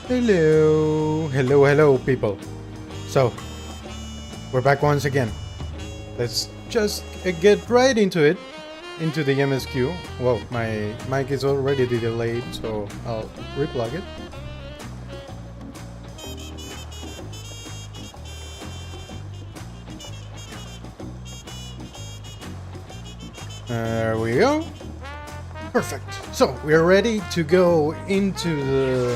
Hello, people. So, we're back once again. Let's just get right into it, into the MSQ. Whoa, my mic is already delayed, so I'll replug it. There we go. Perfect. So, we're ready to go into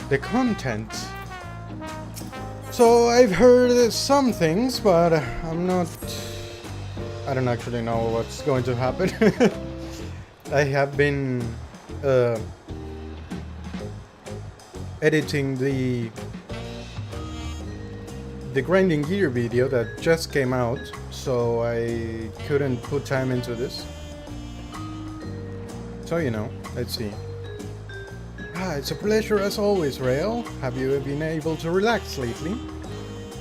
the content. So I've heard some things, but I don't actually know what's going to happen. I have been editing the grinding gear video that just came out, so I couldn't put time into this. So let's see. It's a pleasure as always, Rael. Have you been able to relax lately?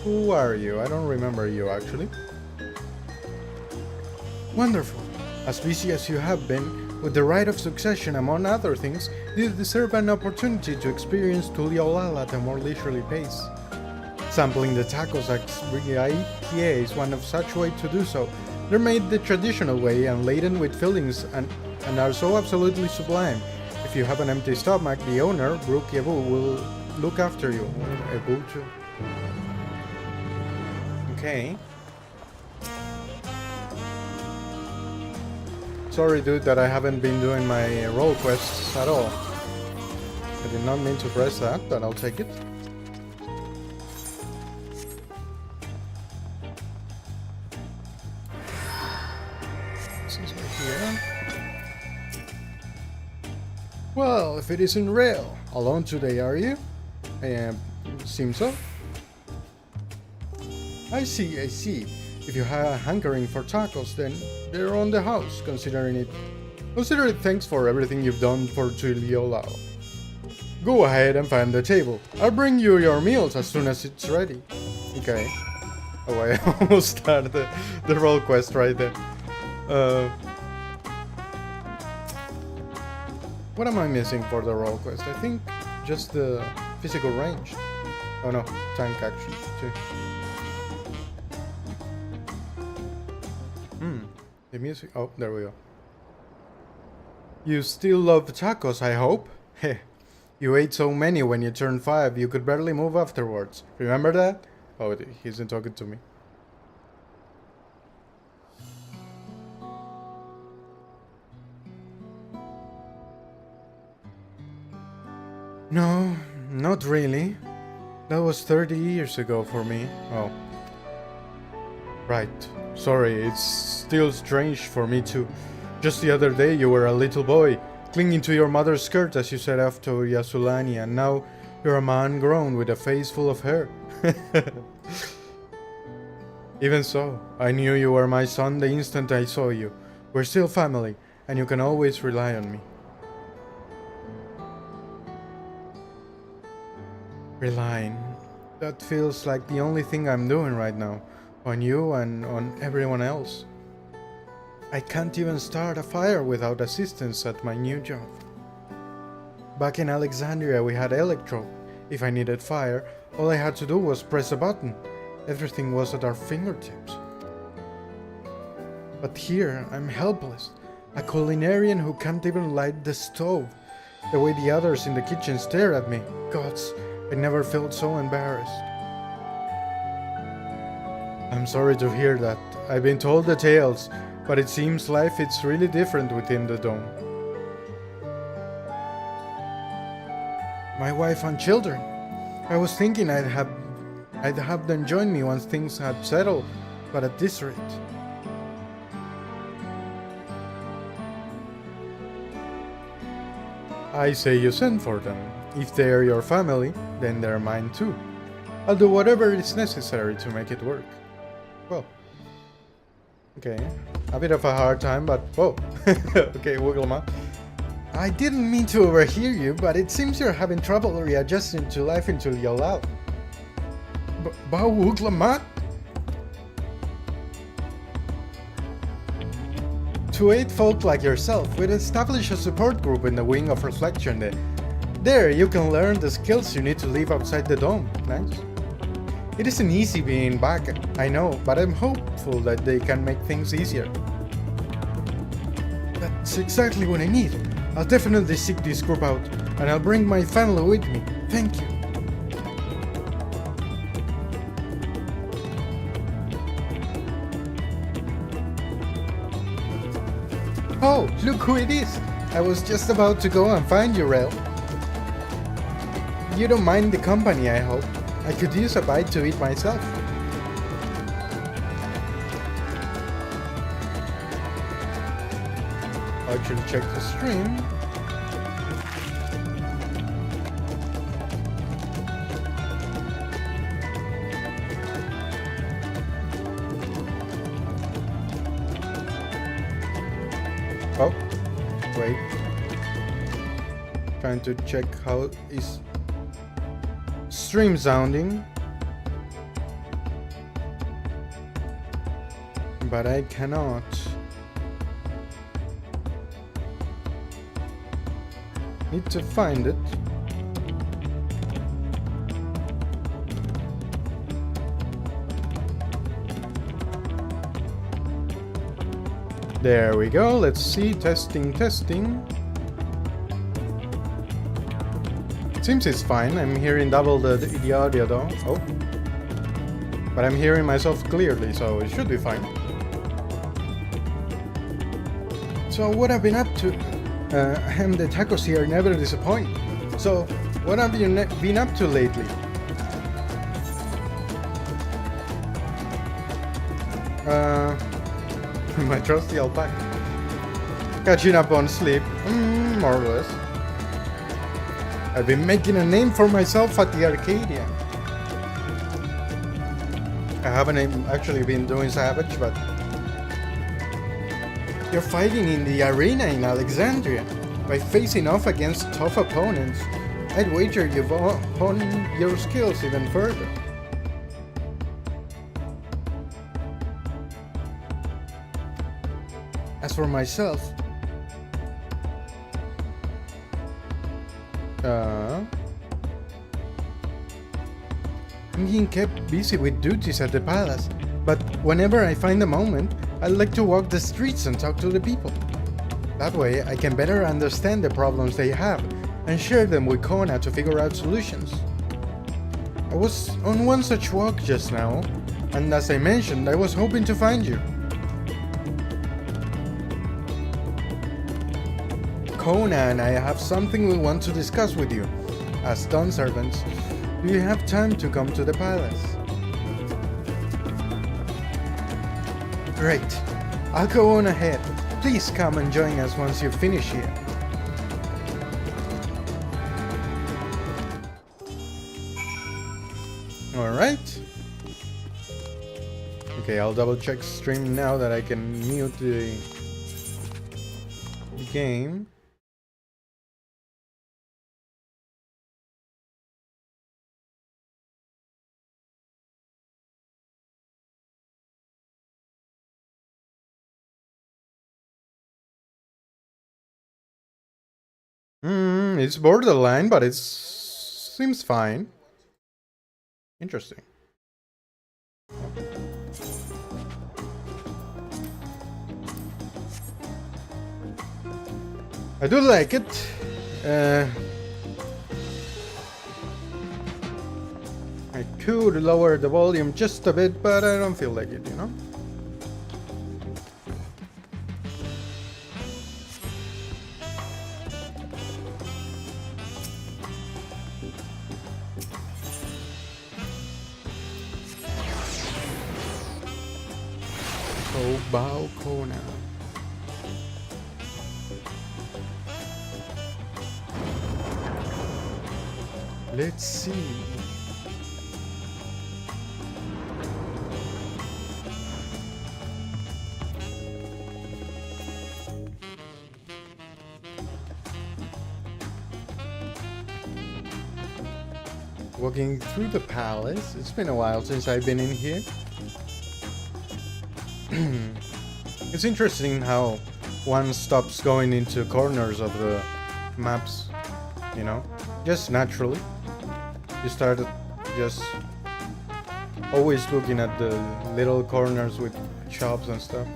Who are you? I don't remember you, actually. Wonderful. As busy as you have been, with the rite of succession among other things, you deserve an opportunity to experience Tuliolal at a more leisurely pace. Sampling the tacos at IPA is one of such ways to do so. They're made the traditional way and laden with fillings and are so absolutely sublime. If you have an empty stomach, the owner, Brooke Yebu, will look after you. Okay. Sorry, dude, that I haven't been doing my role quests at all. I did not mean to press that, but I'll take it. This is right here. Well, if it isn't real. Alone today, are you? Seems so. I see. If you have a hankering for tacos, then they're on the house, Consider it thanks for everything you've done for Tuliolao. Go ahead and find the table. I'll bring you your meals as soon as it's ready. Okay. Oh, I almost started the role quest right there. What am I missing for the role quest? I think just the physical range. Oh no, tank action too. The music. Oh, there we go. You still love tacos, I hope? Heh. You ate so many when you turned 5, you could barely move afterwards. Remember that? Oh, he isn't talking to me. No, not really. That was 30 years ago for me. Oh. Right. Sorry, it's still strange for me too. Just the other day you were a little boy, clinging to your mother's skirt as you set off to Yasulani, and now you're a man grown with a face full of hair. Even so, I knew you were my son the instant I saw you. We're still family, and you can always rely on me. Relying. That feels like the only thing I'm doing right now. On you and on everyone else. I can't even start a fire without assistance at my new job. Back in Alexandria we had electro. If I needed fire, all I had to do was press a button. Everything was at our fingertips. But here I'm helpless. A culinarian who can't even light the stove. The way the others in the kitchen stare at me. Gods, I never felt so embarrassed. I'm sorry to hear that. I've been told the tales, but it seems life is really different within the dome. My wife and children. I was thinking I'd have them join me once things had settled, but at this rate. I say you send for them. If they're your family, then they're mine too. I'll do whatever is necessary to make it work. Well, okay, a bit of a hard time, but whoa. Okay, Wiggleman. I didn't mean to overhear you, but it seems you're having trouble readjusting to life in Tuliolal. Wiggleman? To aid folk like yourself, we'd establish a support group in the wing of Reflection. There, you can learn the skills you need to live outside the dome. Nice. It isn't easy being back, I know, but I'm hopeful that they can make things easier. That's exactly what I need. I'll definitely seek this group out, and I'll bring my family with me. Thank you. Oh, look who it is! I was just about to go and find you, Rel. You don't mind the company, I hope. I could use a bite to eat myself. I should check the stream. Oh, wait. Trying to check how is stream sounding. But I cannot. Need to find it. There we go. Let's see. Testing. Seems it's fine. I'm hearing double the audio though. Oh. But I'm hearing myself clearly, so it should be fine. So what I've been up to? The tacos here never disappoint. So, what have you been up to lately? My trusty alpaca. Catching up on sleep, more or less. I've been making a name for myself at the Arcadia. I haven't actually been doing Savage, but you're fighting in the arena in Alexandria by facing off against tough opponents. I'd wager you've honed your skills even further. As for myself, I'm being kept busy with duties at the palace, but whenever I find a moment, I like to walk the streets and talk to the people. That way, I can better understand the problems they have and share them with Kona to figure out solutions. I was on one such walk just now, and as I mentioned, I was hoping to find you. Kona and I have something we want to discuss with you. As Dawn servants, do you have time to come to the palace? Great. I'll go on ahead. Please come and join us once you finish here. Alright. Okay, I'll double check stream now that I can mute the game. It's borderline, but it seems fine. Interesting. I do like it. I could lower the volume just a bit, but I don't feel like it, you know? Bao Kona. Let's see. Walking through the palace. It's been a while since I've been in here. It's interesting how one stops going into corners of the maps, you know? just naturally. You started just always looking at the little corners with shops and stuff.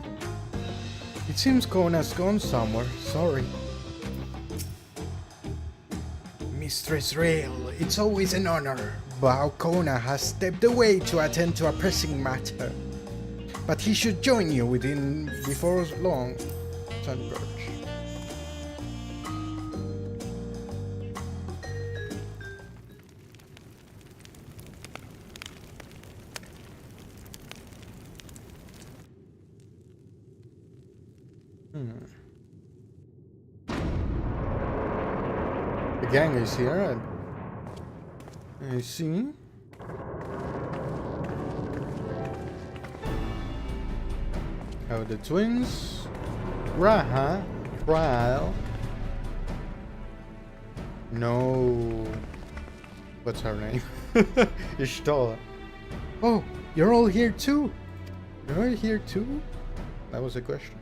It seems Kona's gone somewhere, sorry. Mistress Rail, it's always an honor. Bao Kona has stepped away to attend to a pressing matter. But he should join you before long. Sunbirch. The gang is here. I see. Oh, the twins. Raha. Rael. No. What's her name? Ishtola. Oh, you're all here too? You're here too? That was a question.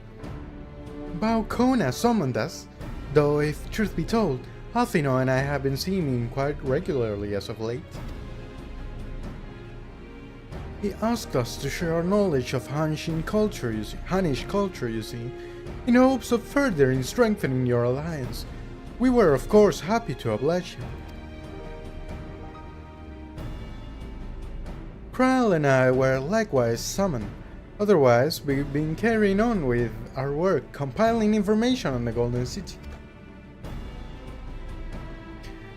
Bao Kona summoned us, though if truth be told, Alfino and I have been seeing him quite regularly as of late. He asked us to share our knowledge of Hannish culture, you see, in hopes of further strengthening your alliance. We were, of course, happy to oblige him. Kral and I were likewise summoned. Otherwise, we've been carrying on with our work, compiling information on the Golden City.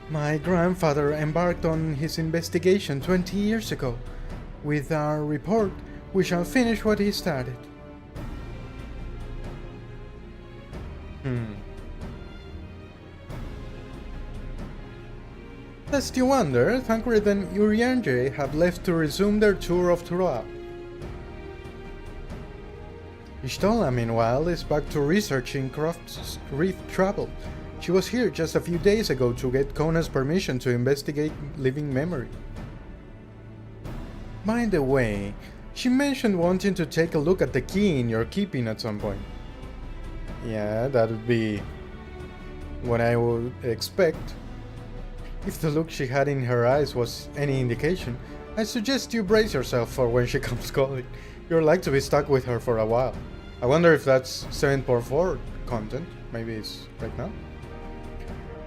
My grandfather embarked on his investigation 20 years ago. With our report, we shall finish what he started. Lest you wonder, Thancred and Urianger have left to resume their tour of Tura. Ishtola, meanwhile, is back to researching Croft's reef travel. She was here just a few days ago to get Kona's permission to investigate living memory. By the way, she mentioned wanting to take a look at the key in your keeping at some point. Yeah, that would be what I would expect. If the look she had in her eyes was any indication, I suggest you brace yourself for when she comes calling. You're like to be stuck with her for a while. I wonder if that's 7.4 content. Maybe it's right now.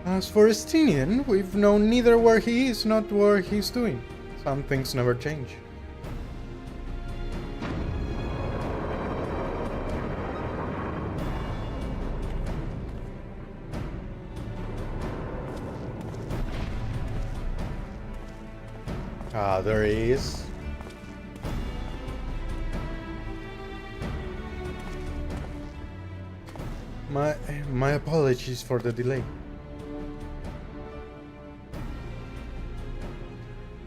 As for Estinian, we've known neither where he is nor what he's doing. Some things never change. Ah, there he is. My apologies for the delay.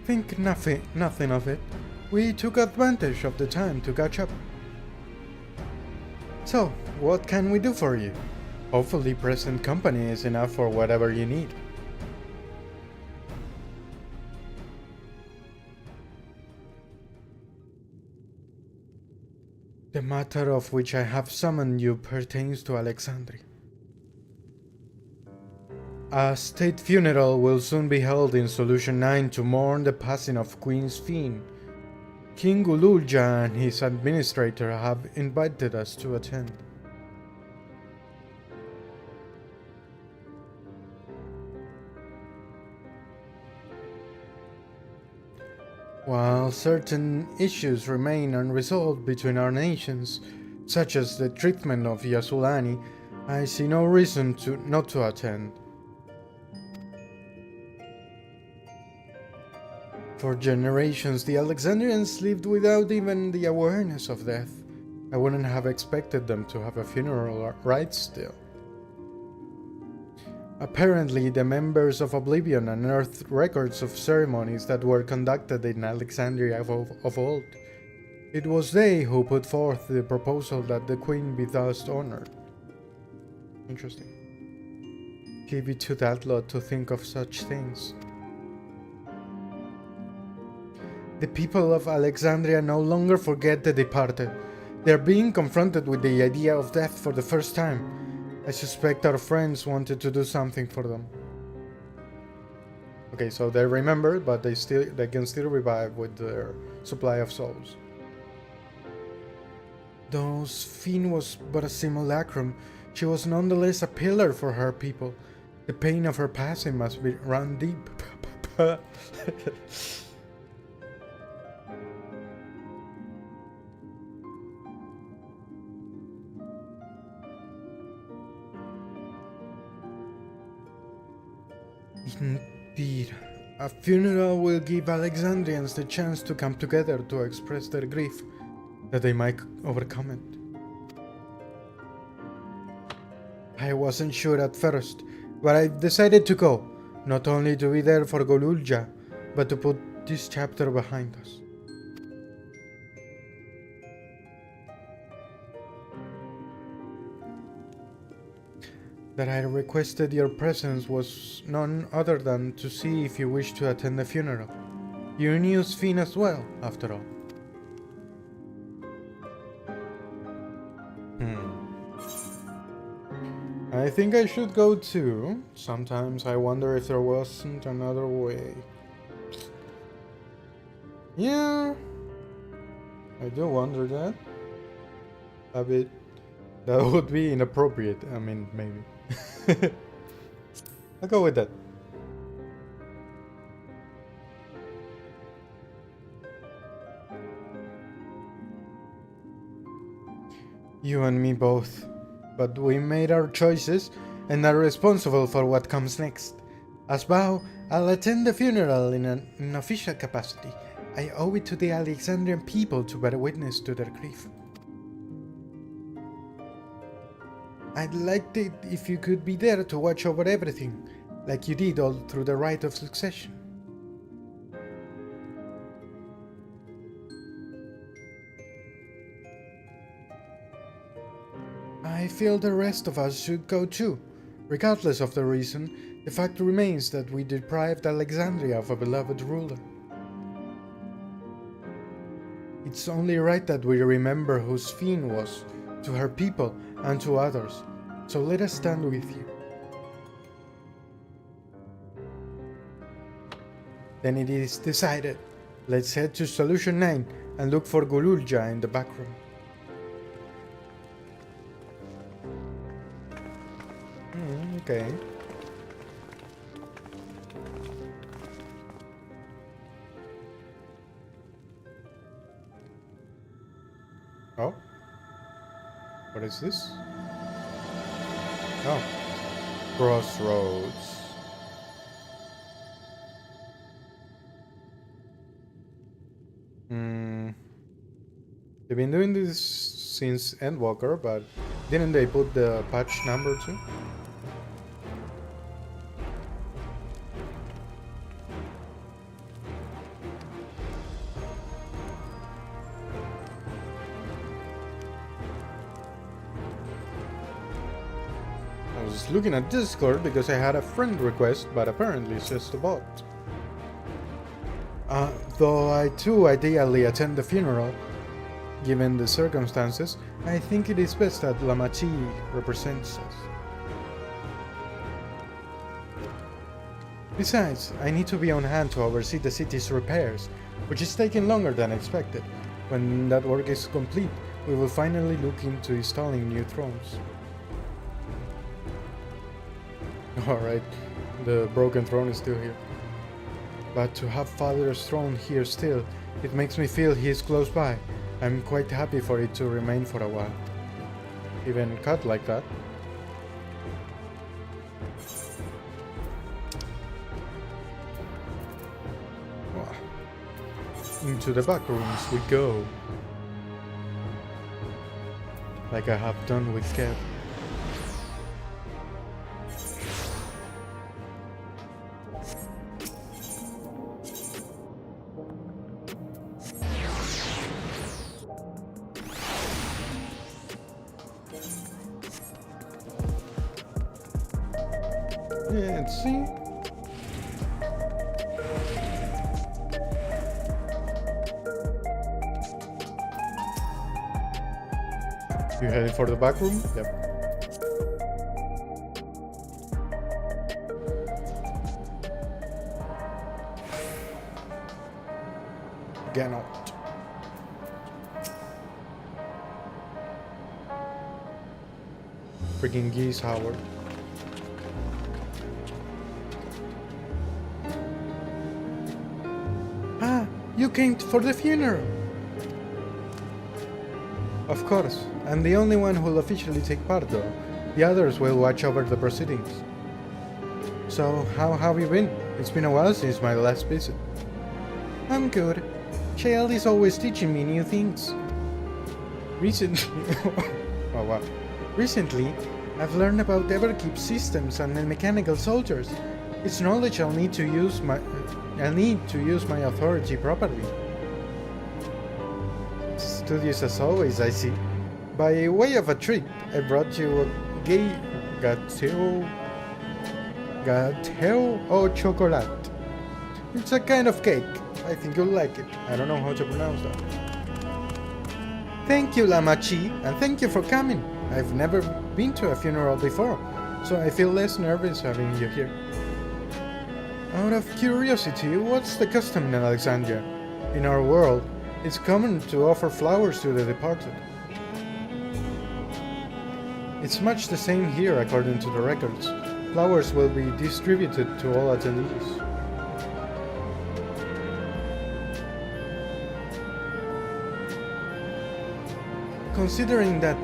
Think nothing of it. We took advantage of the time to catch up. So, what can we do for you? Hopefully present company is enough for whatever you need. The matter of which I have summoned you pertains to Alexandria. A state funeral will soon be held in Solution 9 to mourn the passing of Queen Sphene. King Ululja and his administrator have invited us to attend. While certain issues remain unresolved between our nations, such as the treatment of Yasulani, I see no reason not to attend. For generations, the Alexandrians lived without even the awareness of death. I wouldn't have expected them to have a funeral right still. Apparently, the members of Oblivion unearthed records of ceremonies that were conducted in Alexandria of old. It was they who put forth the proposal that the Queen be thus honored. Interesting. Leave it to that lot to think of such things. The people of Alexandria no longer forget the departed. They are being confronted with the idea of death for the first time. I suspect our friends wanted to do something for them. Okay, so they remember, but they can still revive with their supply of souls. Though Sphene was but a simulacrum, she was nonetheless a pillar for her people. The pain of her passing must be run deep. Indeed. A funeral will give Alexandrians the chance to come together to express their grief, that they might overcome it. I wasn't sure at first, but I decided to go, not only to be there for Golulja, but to put this chapter behind us. That I requested your presence was none other than to see if you wished to attend the funeral. You knew Sphene as well, after all. I think I should go too. Sometimes I wonder if there wasn't another way. Yeah, I do wonder that. A bit. That would be inappropriate, I mean, maybe. I'll go with that. You and me both. But we made our choices and are responsible for what comes next. As Bao, I'll attend the funeral in an official capacity. I owe it to the Alexandrian people to bear witness to their grief. I'd like it if you could be there to watch over everything, like you did all through the rite of succession. I feel the rest of us should go too. Regardless of the reason, the fact remains that we deprived Alexandria of a beloved ruler. It's only right that we remember who Sphene was, to her people and to others, so let us stand with you. Then it is decided. Let's head to Solution 9 and look for Golulja in the back room. Okay. Oh? What is this? Oh. Crossroads. They've been doing this since Endwalker, but didn't they put the patch number too? I was looking at Discord because I had a friend request, but apparently it's just a bot. Though I too ideally attend the funeral, given the circumstances, I think it is best that Lamachi represents us. Besides, I need to be on hand to oversee the city's repairs, which is taking longer than expected. When that work is complete, we will finally look into installing new thrones. Alright, the broken throne is still here. But to have Father's throne here still, it makes me feel he is close by. I'm quite happy for it to remain for a while. Even cut like that. Into the back rooms we go. Like I have done with Kev. Yeah, let's see. You headed for the back room? Yep. Gennot. Freaking geese, Howard. Ah, you came for the funeral. Of course, I'm the only one who'll officially take part though. The others will watch over the proceedings. So, how have you been? It's been a while since my last visit. I'm good. Child is always teaching me new things. Recently... oh wow. Recently, I've learned about Everkeep systems and the mechanical soldiers. It's knowledge I'll need to use my authority properly. Studious as always, I see. By way of a treat, I brought you a gâteau au chocolat. It's a kind of cake. I think you'll like it. I don't know how to pronounce that. Thank you, Lamachi, and thank you for coming. I've never been to a funeral before, so I feel less nervous having you here. Out of curiosity, what's the custom in Alexandria? In our world, it's common to offer flowers to the departed. It's much the same here according to the records. Flowers will be distributed to all attendees. Considering that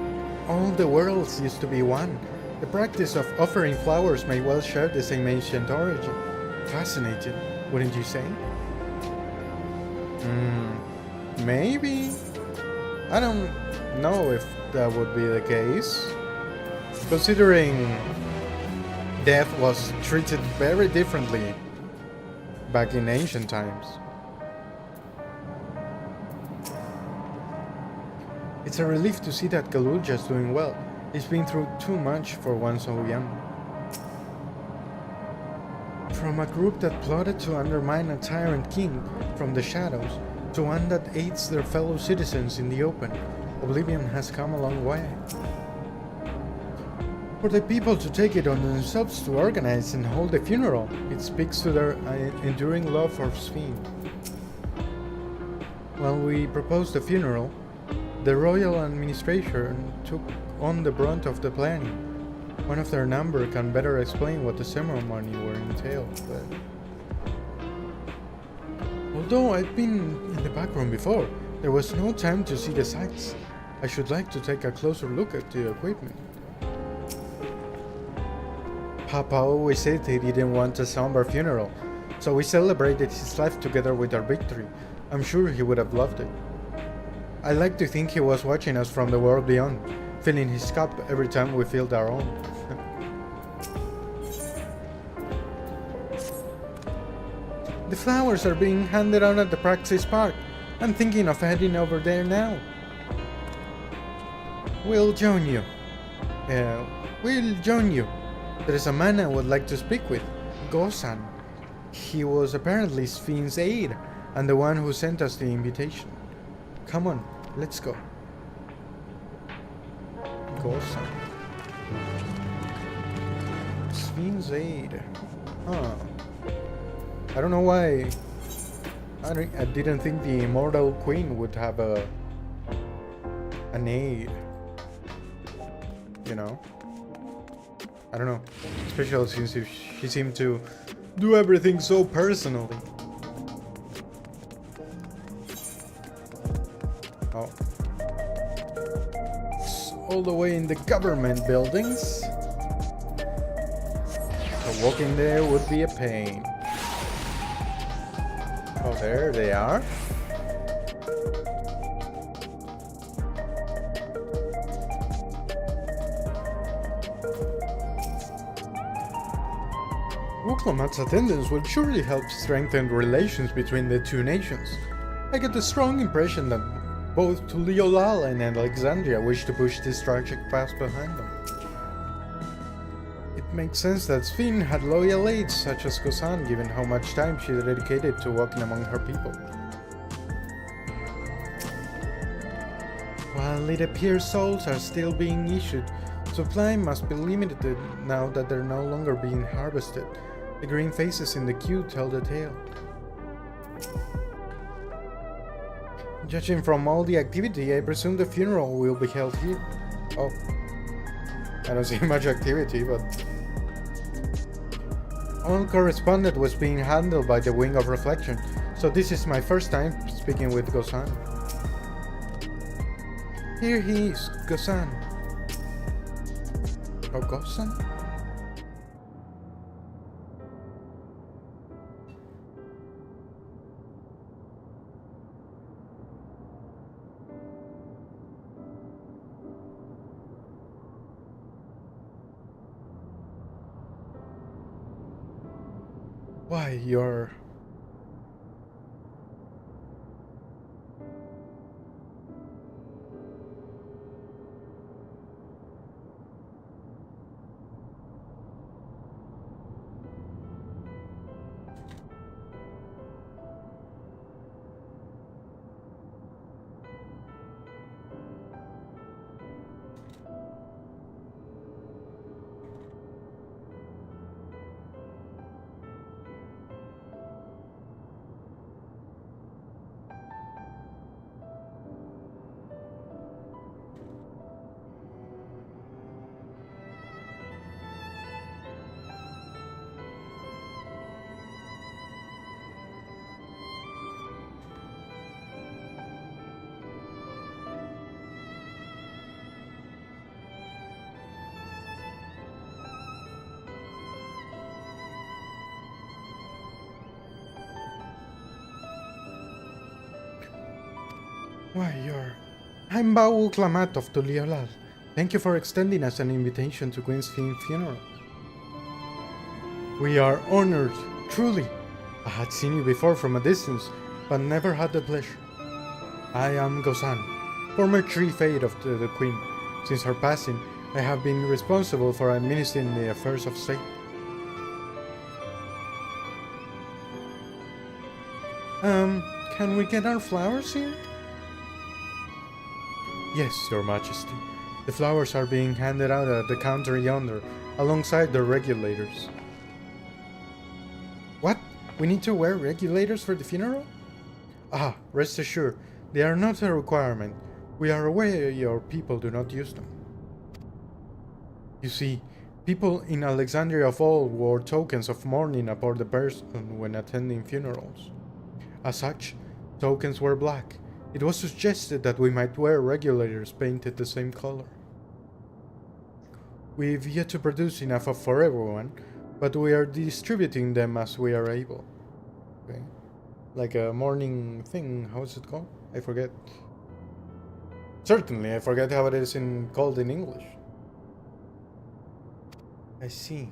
all the worlds used to be one, the practice of offering flowers may well share the same ancient origin. Fascinating, wouldn't you say? Maybe. I don't know if that would be the case. Considering death was treated very differently back in ancient times. It's a relief to see that Galuja's doing well. He's been through too much for one so young. From a group that plotted to undermine a tyrant king from the shadows, to one that aids their fellow citizens in the open, Oblivion has come a long way. For the people to take it on themselves to organize and hold a funeral, it speaks to their enduring love for Sphene. When we proposed the funeral, the royal administration took on the brunt of the planning. One of their number can better explain what the ceremony will entail, but... Although I'd been in the back room before, there was no time to see the sights. I should like to take a closer look at the equipment. Papa always said he didn't want a somber funeral, so we celebrated his life together with our victory. I'm sure he would have loved it. I like to think he was watching us from the world beyond, filling his cup every time we filled our own. The flowers are being handed out at the Praxis Park. I'm thinking of heading over there now. We'll join you. There is a man I would like to speak with, Gosan. He was apparently Sphene's aide, and the one who sent us the invitation. Come on, let's go. Gosan. Sphene's aide. Huh. I don't know why. I didn't think the immortal queen would have an aide. You know? I don't know. Especially since she seemed to do everything so personally. Oh. It's all the way in the government buildings. So walking there would be a pain. Oh, there they are. Wooklomat's attendance will surely help strengthen relations between the two nations. I get the strong impression that both Tuliolala and Alexandria wish to push this tragic past behind them. It makes sense that Sphene had loyal aides such as Kosan, given how much time she dedicated to walking among her people. While it appears souls are still being issued, supply must be limited now that they're no longer being harvested. The green faces in the queue tell the tale. Judging from all the activity, I presume the funeral will be held here. Oh, I don't see much activity, but... All correspondence was being handled by the Wing of Reflection, so this is my first time speaking with Gozan. Here he is, Gozan. Oh, Gozan? Why, you're... Why, you're... I'm Baul Klamat of Tuliolal. Thank you for extending us an invitation to Queen's funeral. We are honored, truly. I had seen you before from a distance, but never had the pleasure. I am Gozan, former chief aide of the Queen. Since her passing, I have been responsible for administering the affairs of state. Can we get our flowers here? Yes, Your Majesty. The flowers are being handed out at the counter yonder, alongside the regulators. What? We need to wear regulators for the funeral? Ah, rest assured, they are not a requirement. We are aware your people do not use them. You see, people in Alexandria of old wore tokens of mourning aboard the person when attending funerals. As such, tokens were black. It was suggested that we might wear regulators painted the same color. We've yet to produce enough for everyone, but we are distributing them as we are able. Okay? Like a mourning thing, how is it called? I forget. Certainly, I forget how it is called in English. I see.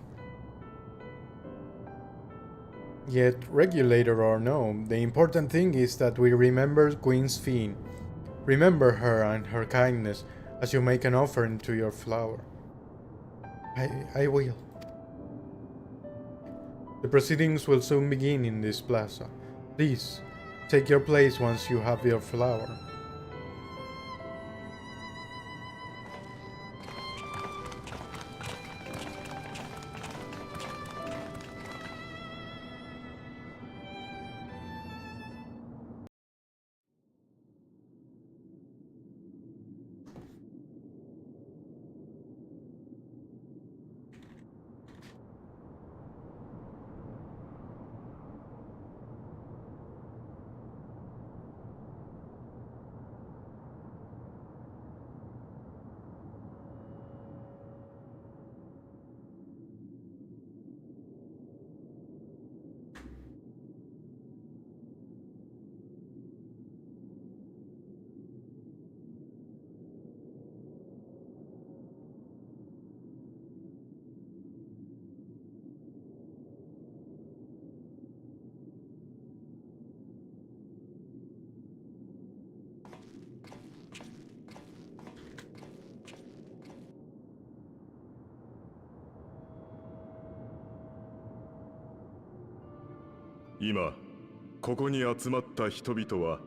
Yet, regulator or no, the important thing is that we remember Queen's Fiend. Remember her and her kindness as you make an offering to your flower. I will. The proceedings will soon begin in this plaza. Please, take your place once you have your flower.今ここに集まった人々は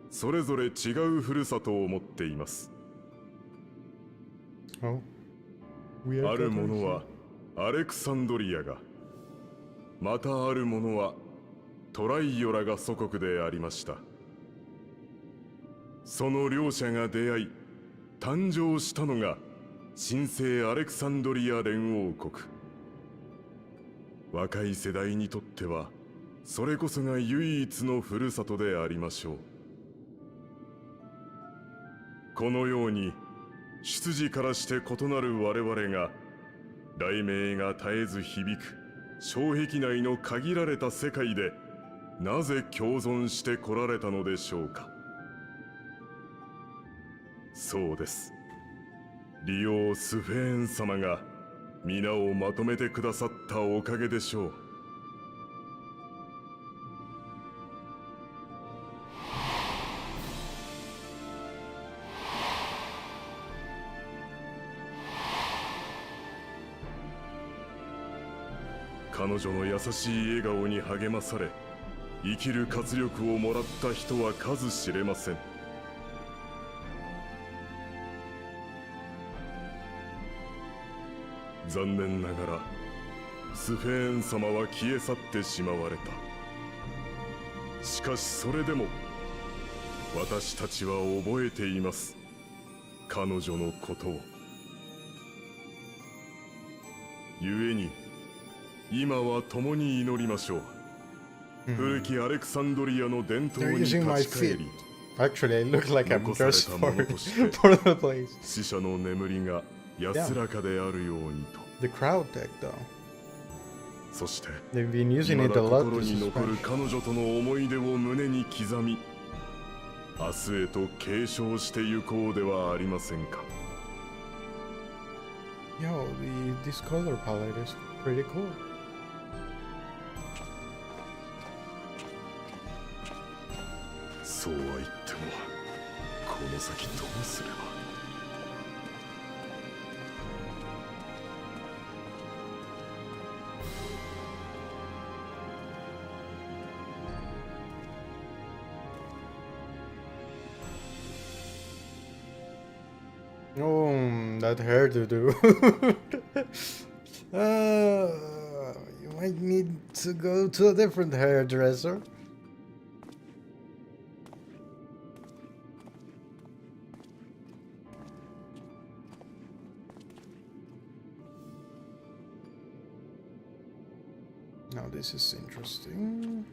それぞれ違うふるさとを持っています。ある者はアレクサンドリアが、またある者はトライオラが祖国でありました。その両者が出会い誕生したのが神聖アレクサンドリア連王国。若い世代にとってはそれこそが唯一のふるさとでありましょう。このように出自からして異なる我々が雷鳴が絶えず響く障壁内の限られた世界でなぜ共存してこられたのでしょうか。そうです。利用スフェーン様が皆をまとめてくださったおかげでしょう。彼女の優しい笑顔に励まされ、生きる活力をもらった人は数知れません。残念ながらスフェーン様は消え去ってしまわれた。しかしそれでも私たちは覚えています、彼女のことを。故に今は共に祈りましょう。古きアレクサンドリアの伝統に立ち返り、 Actually, I look like I'm 残され dressed たものとして for the place. 死者の眠りが安らかであるようにと。 The crowd deck, though. そして They've been using 未 it だ a lot 心 to に残る suspend. 彼女との思い出を胸に刻み、明日へと継承してゆこうではありませんか。 Yo, this color palette is pretty cool. そうは言ってもこの先どうすれば。Oh, that hairdo. You might need to go to a different hairdresser. Now this is interesting.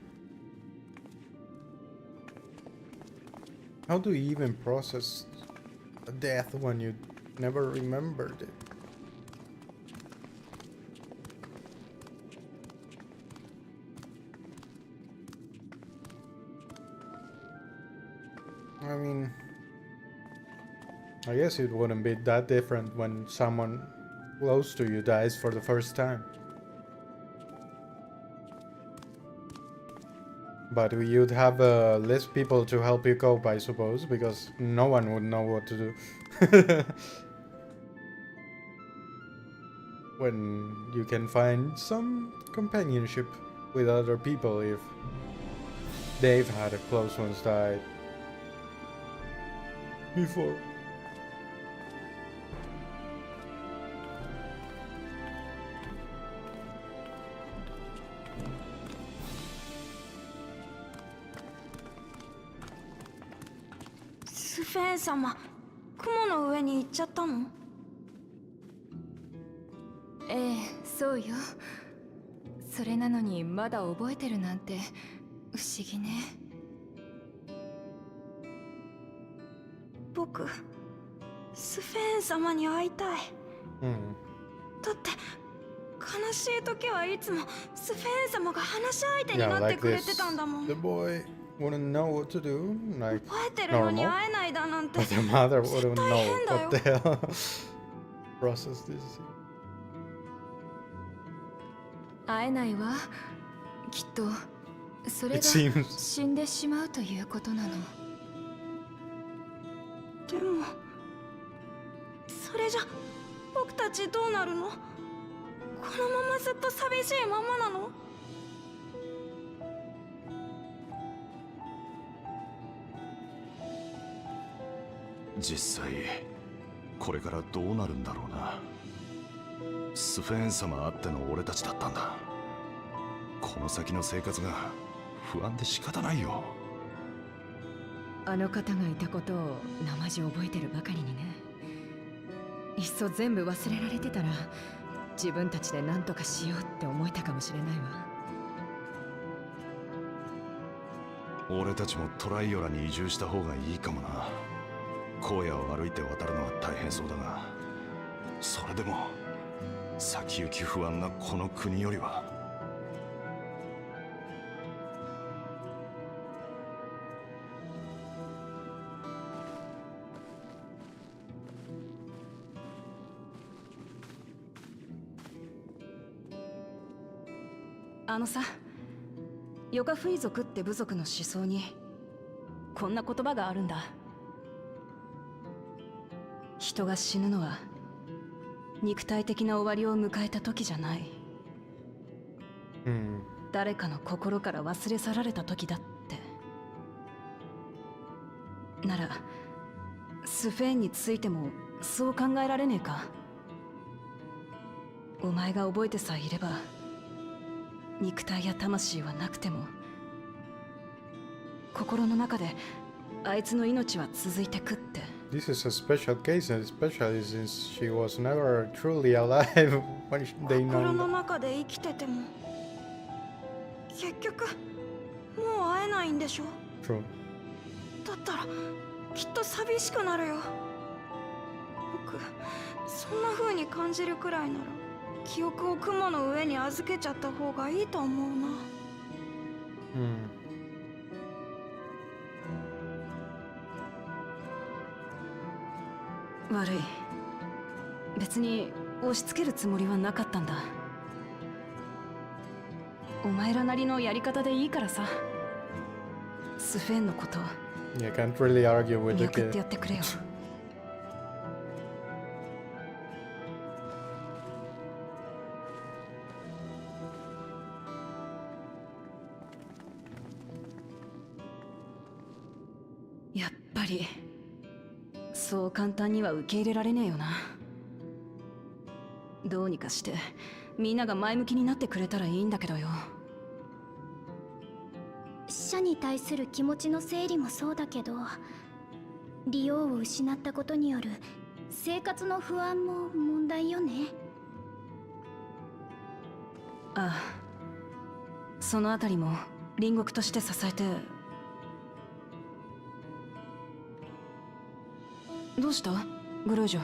How do you even process a death when you never remembered it? I mean, I guess it wouldn't be that different when someone close to you dies for the first time. But you'd have less people to help you cope, I suppose, because no one would know what to do. When you can find some companionship with other people if they've had a close ones died before. Sufeng様、雲の上に行っちゃったの？ええ、そうよ。それなのにまだ覚えてるなんて不思議ね。僕、スフェーン様に会いたい。だって悲しい時はいつもスフェーン様が話し相手に Yeah, なって like くれ this. てたんだもん。 The boy wouldn't know what to do, like 覚えてるのに normal. 会えないだなんて。 But the mother wouldn't know 大変だよ。 what the hell. Process this. 会えないわ。きっとそれ It が seems. 死んでしまうということなの。でもそれじゃ僕たちどうなるの？このままずっと寂しいままなの？実際これからどうなるんだろうな。スフェーン様あっての俺たちだったんだ。この先の生活が不安で仕方ないよ。あの方がいたことを生地覚えてるばかりにね。いっそ全部忘れられてたら自分たちで何とかしようって思えたかもしれないわ。俺たちもトライオラに移住した方がいいかもな。荒野を歩いて渡るのは大変そうだが、それでも先行き不安なこの国よりは。あのさ、ヨガフイ族って部族の思想にこんな言葉があるんだ。人が死ぬのは肉体的な終わりを迎えた時じゃない、誰かの心から忘れ去られた時だって。ならスフェーンについてもそう考えられねえか。お前が覚えてさえいれば肉体や魂はなくても心の中であいつの命は続いてくって。 This is a special case, especially since she was never truly alive when they 心の know. 中で生きてても結局もう会えないんでしょ。 True. だったらきっと寂しくなるよ。僕そんな風に感じるくらいなら記憶を雲の上に預けちゃった方がいいと思うな。悪い。別に押し付けるつもりはなかったんだ。お前らなりのやり方でいいからさ。スフェンのこと Yeah, can't really argue with 見 the 送って kid. やってくれよ。やっぱりそう簡単には受け入れられねえよな。どうにかしてみんなが前向きになってくれたらいいんだけどよ。死者に対する気持ちの整理もそうだけど、利用を失ったことによる生活の不安も問題よね。ああ、そのあたりも隣国として支えて。どうしたグルージョ。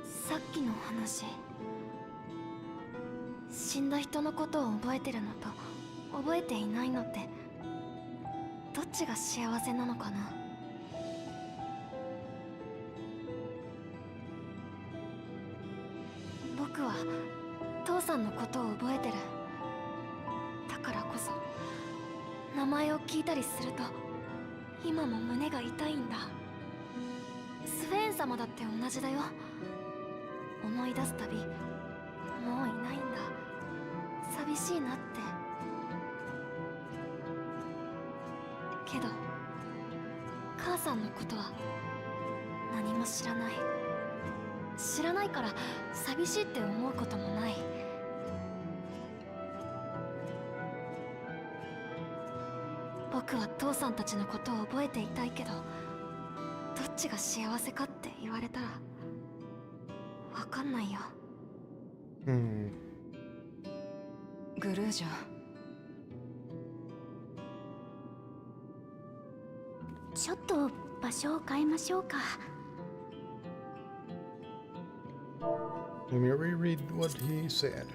さっきの話、死んだ人のことを覚えてるのと覚えていないのってどっちが幸せなのかな。僕は父さんのことを覚えてる。だからこそ名前を聞いたりすると今も胸が痛いんだ。スフェーン様だって同じだよ。思い出すたびもういないんだ。寂しいなって。けど母さんのことは何も知らない。知らないから寂しいって思うこともない。僕は父さんたちのことを覚えていたいけど、どっちが幸せかって言われたらわかんないよ。グルージョ。ちょっと場所を変えましょうか。Let me reread what he said.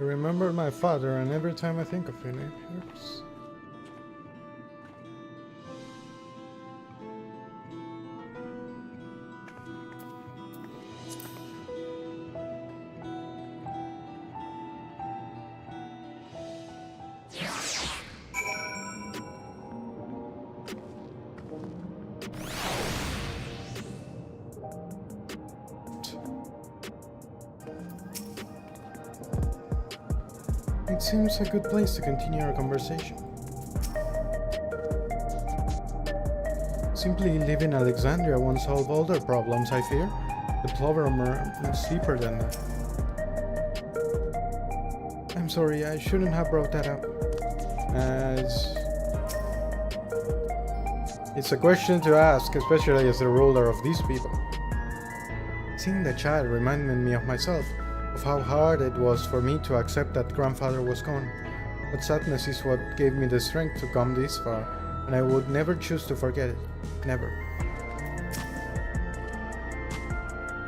I remember my father, and every time I think of him, it hurts. It seems a good place to continue our conversation. Simply leaving Alexandria won't solve all their problems, I fear. The problem is deeper than that. I'm sorry, I shouldn't have brought that up. It's a question to ask, especially as the ruler of these people. Seeing the child reminded me of myself, of how hard it was for me to accept that grandfather was gone. But sadness is what gave me the strength to come this far, and I would never choose to forget it. Never.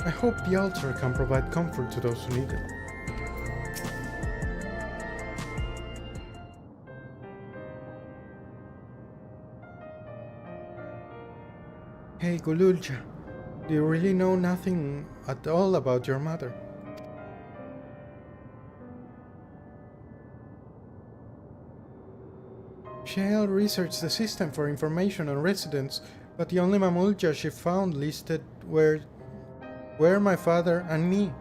I hope the altar can provide comfort to those who need it. Hey Gululja, do you really know nothing at all about your mother? Shael researched the system for information on residents, but the only Mamulja she found listed were my father and me.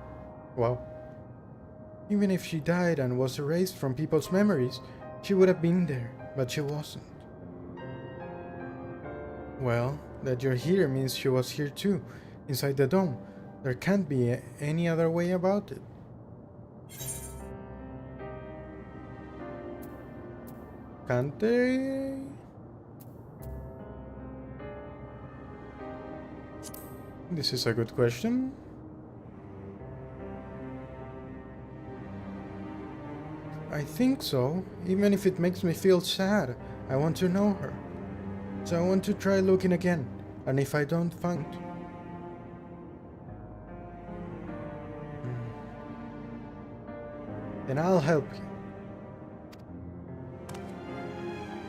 Wow. Even if she died and was erased from people's memories, she would have been there, but she wasn't. Well, that you're here means she was here too, inside the dome. There can't be any other way about it. Can't they? This is a good question. I think so, even if it makes me feel sad. I want to know her. So I want to try looking again, and if I don't find... then I'll help you.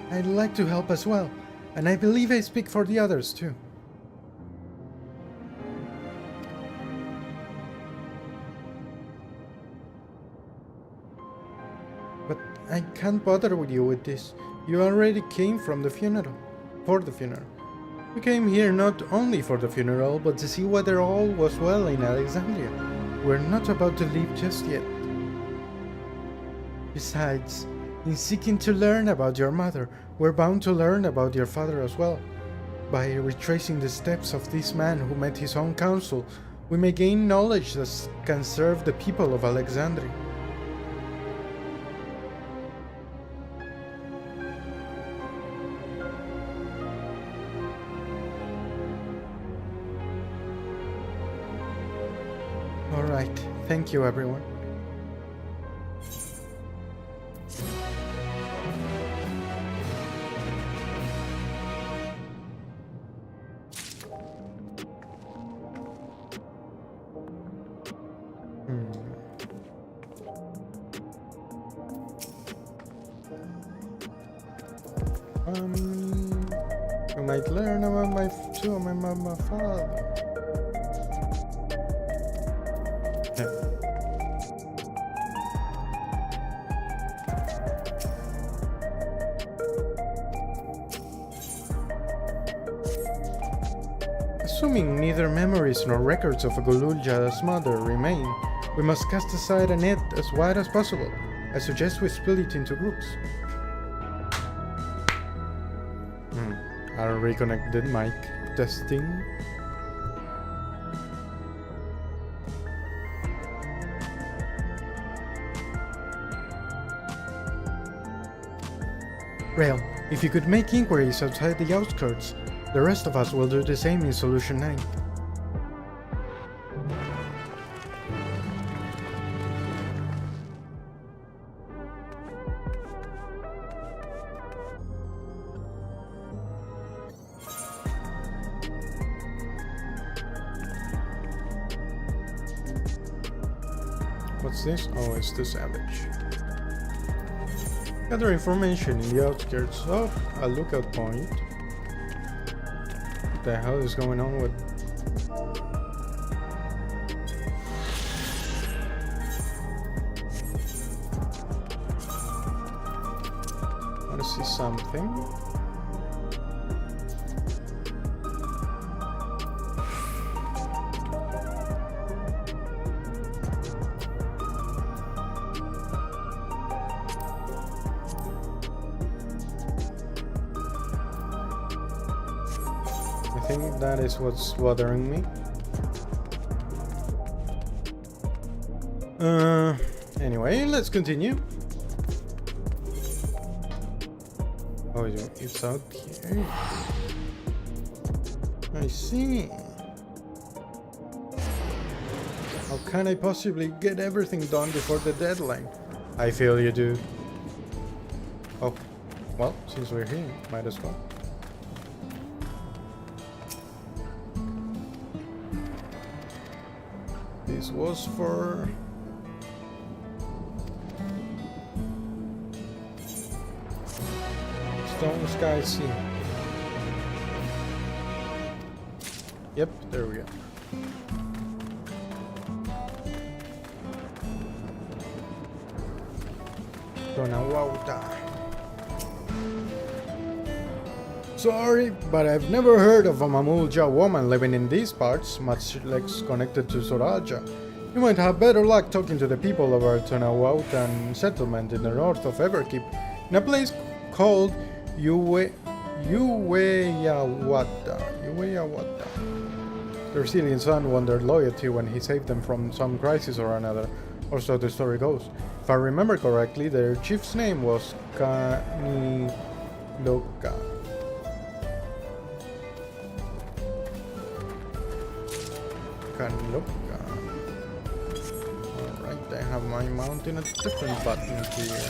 I'd like to help as well, and I believe I speak for the others too. But I can't bother with you with this. You already came from the funeral. For the funeral. We came here not only for the funeral, but to see whether all was well in Alexandria. We're not about to leave just yet. Besides, in seeking to learn about your mother, we're bound to learn about your father as well. By retracing the steps of this man who met his own council, we may gain knowledge that can serve the people of Alexandria. Alright, thank you everyone. You might learn about my father. Assuming neither memories nor records of Gululja's mother remain, we must cast aside a net as wide as possible. I suggest we split it into groups. I'll reconnect the mic. Testing. Rail, if you could make inquiries outside the outskirts, the rest of us will do the same in Solution 9. What's this? Oh, it's the savage. Gather information in the outskirts of a lookout point. What the hell is going on with... I want to see something. think that is what's bothering me. Anyway, let's continue. Oh, it's out here. I see. How can I possibly get everything done before the deadline? I feel you, dude. Oh, well, since we're here, might as well. This was for... Stone Sky Sea. Yep, there we go. Sorry, but I've never heard of a Mamulja woman living in these parts, much less connected to Zoraja. You might have better luck talking to the people of our Tonawautan settlement in the north of Everkeep, in a place called Uweyawata. The Brazilian son won their loyalty when he saved them from some crisis or another, or so the story goes. If I remember correctly, their chief's name was Kaniloka. Alright, I have my mountain a different button here.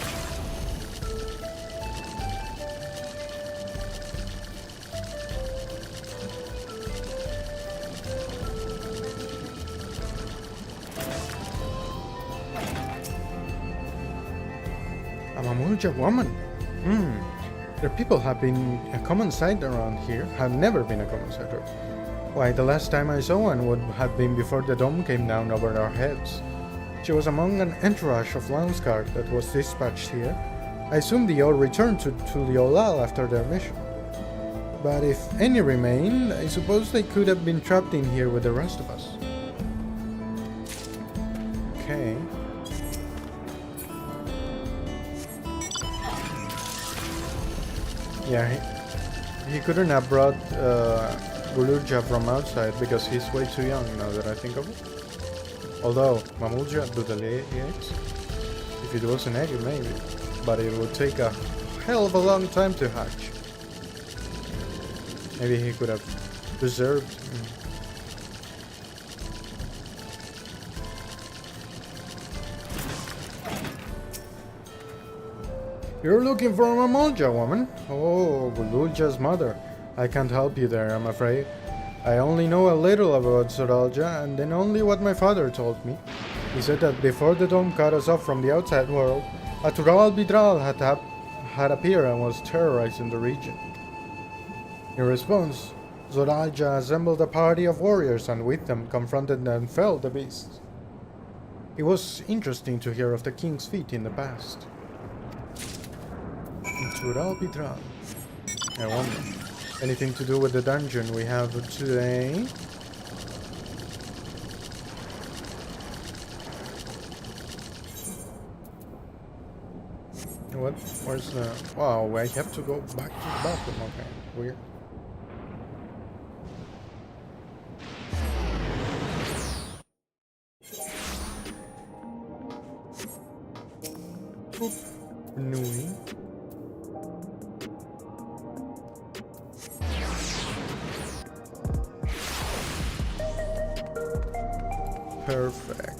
A Mamulja woman? Their people have been a common sight around here, have never been a common sight. Why, the last time I saw one would have been before the dome came down over our heads. She was among an entourage of Landsguard that was dispatched here. I assume they all returned to Tuliolal after their mission. But if any remained, I suppose they could have been trapped in here with the rest of us. Okay. Yeah, he couldn't have brought Gulurja from outside because he's way too young now that I think of it. Although, Mamulja do the eggs? If it was an egg, maybe. But it would take a hell of a long time to hatch. Maybe he could have preserved. You're looking for a Mamulja woman? Oh, Gulurja's mother. I can't help you there, I'm afraid. I only know a little about Zoraja, and then only what my father told me. He said that before the dome cut us off from the outside world, a Tural Bidral had appeared and was terrorizing the region. In response, Zoraja assembled a party of warriors and with them confronted and felled the beasts. It was interesting to hear of the king's feat in the past. Tural Bidral. I wonder. Anything to do with the dungeon we have today? What? Where's the... Wow, I have to go back to the bathroom. Okay, weird. Oop. Nui. Perfect.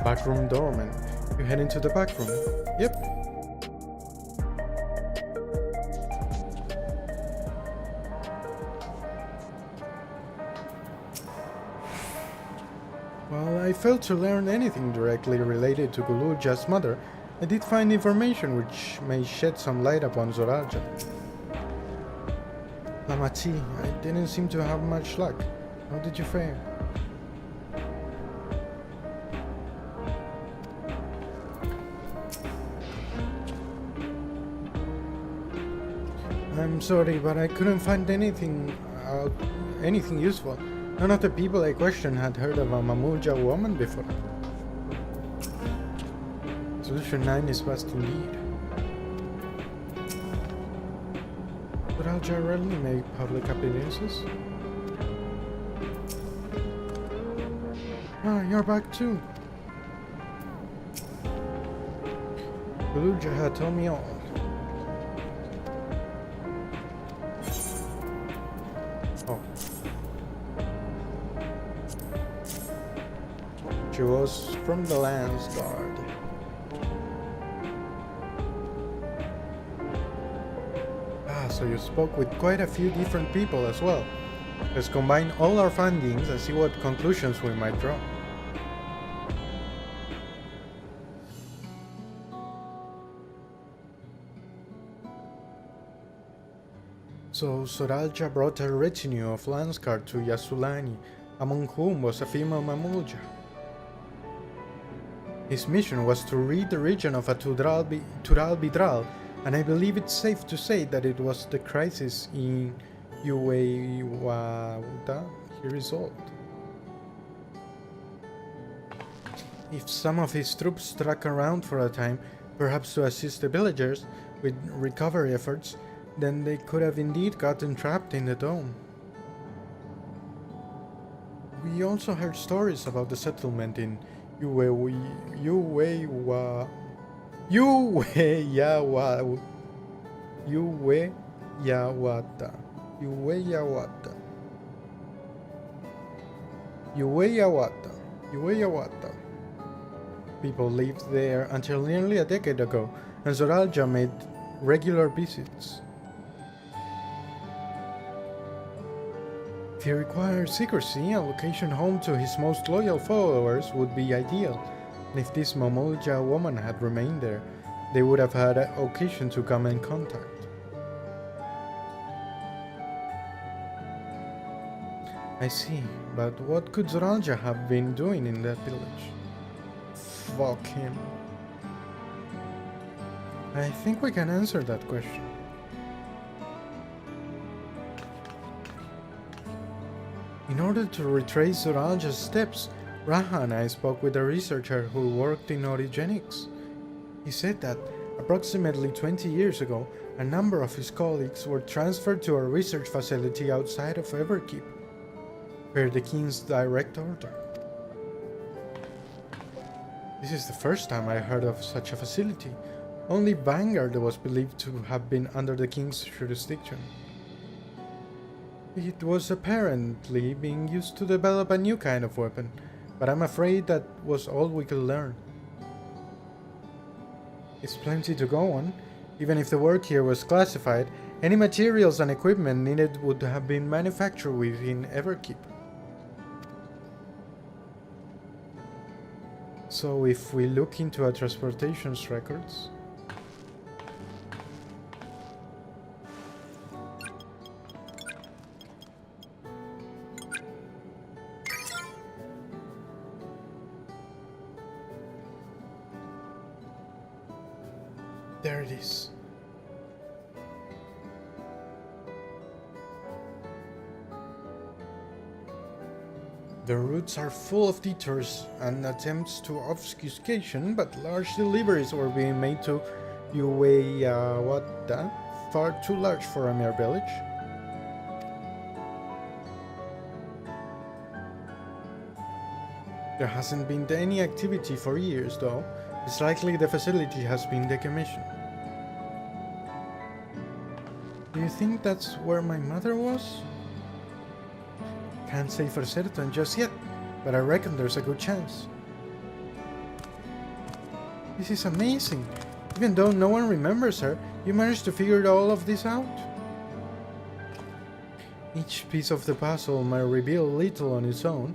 Backroom doorman. You head into the back room. Yep. Well, I failed to learn anything directly related to Gulurja's mother. I did find information which may shed some light upon Zoraja. Lamati, I didn't seem to have much luck. How did you fare? I'm sorry, but I couldn't find anything useful. None of the people I questioned had heard of a Mamulja woman before. Solution 9 is vast indeed. Would Alja rarely make public appearances? Ah, you're back too. Belulja had told me all. Oh. She was from the Lance Guard. Ah, so you spoke with quite a few different people as well. Let's combine all our findings and see what conclusions we might draw. So Soralja brought a retinue of Lanskar to Yasulani, among whom was a female Mamulja. His mission was to rid the region of a Tural Bidral, and I believe it's safe to say that it was the crisis in Uweiwauta he resolved. If some of his troops stuck around for a time, perhaps to assist the villagers with recovery efforts, then they could have indeed gotten trapped in the dome. We also heard stories about the settlement in Uweyawata. People lived there until nearly a decade ago, and Zoralja made regular visits. If he required secrecy, a location home to his most loyal followers would be ideal, and if this Momolja woman had remained there, they would have had occasion to come in contact. I see, but what could Zoralja have been doing in that village? Fuck him. I think we can answer that question. In order to retrace Zoralja's steps, Raha and I spoke with a researcher who worked in orogenics. He said that approximately 20 years ago, a number of his colleagues were transferred to a research facility outside of Everkeep, per the king's direct order. This is the first time I heard of such a facility. Only Vanguard was believed to have been under the king's jurisdiction. It was apparently being used to develop a new kind of weapon, but I'm afraid that was all we could learn. It's plenty to go on. Even if the work here was classified, any materials and equipment needed would have been manufactured within Everkeep. So if we look into our transportation's records... There it is. The routes are full of detours and attempts to obfuscation, but large deliveries were being made to Uweyawata, far too large for a mere village. There hasn't been any activity for years, though. It's likely the facility has been decommissioned. Do you think that's where my mother was? Can't say for certain just yet, but I reckon there's a good chance. This is amazing. Even though no one remembers her, you managed to figure all of this out. Each piece of the puzzle might reveal little on its own,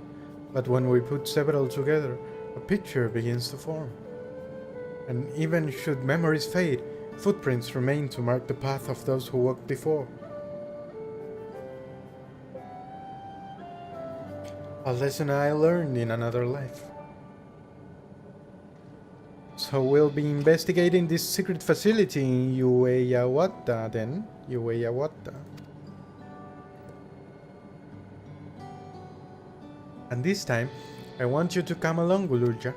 but when we put several together, a picture begins to form. And even should memories fade, footprints remain to mark the path of those who walked before. A lesson I learned in another life. So we'll be investigating this secret facility in Uweyawata then. Uweyawata. And this time, I want you to come along, Gulurja.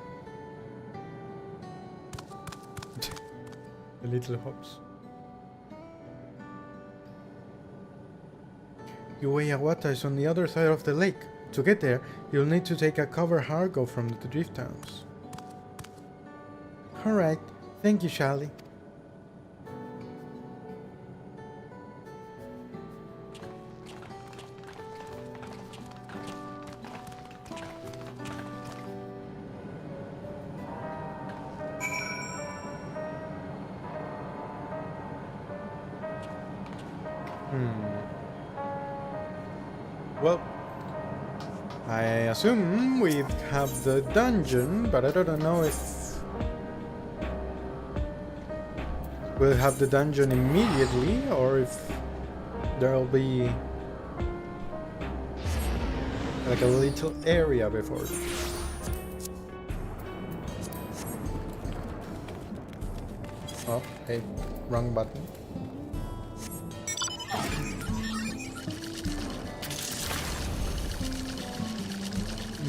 The little hops. Ueyawata is on the other side of the lake. To get there, you'll need to take a covered cargo from the drift towns. Alright, thank you, Charlie. Well, I assume we have the dungeon, but I don't know if we'll have the dungeon immediately or if there'll be like a little area before. Oh, hey, wrong button.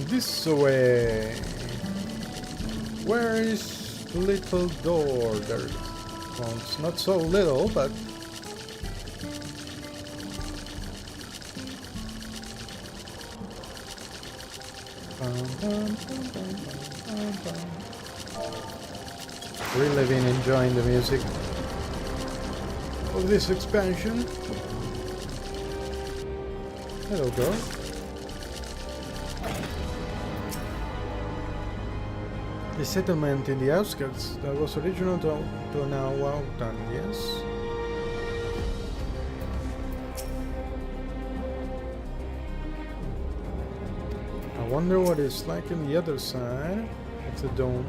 This way. Where is the little door? There it is. Well, it's not so little, but really been enjoying the music of this expansion. Hello, girl. The settlement in the outskirts that was original to now outdone, yes. I wonder what it's like on the other side of the dome.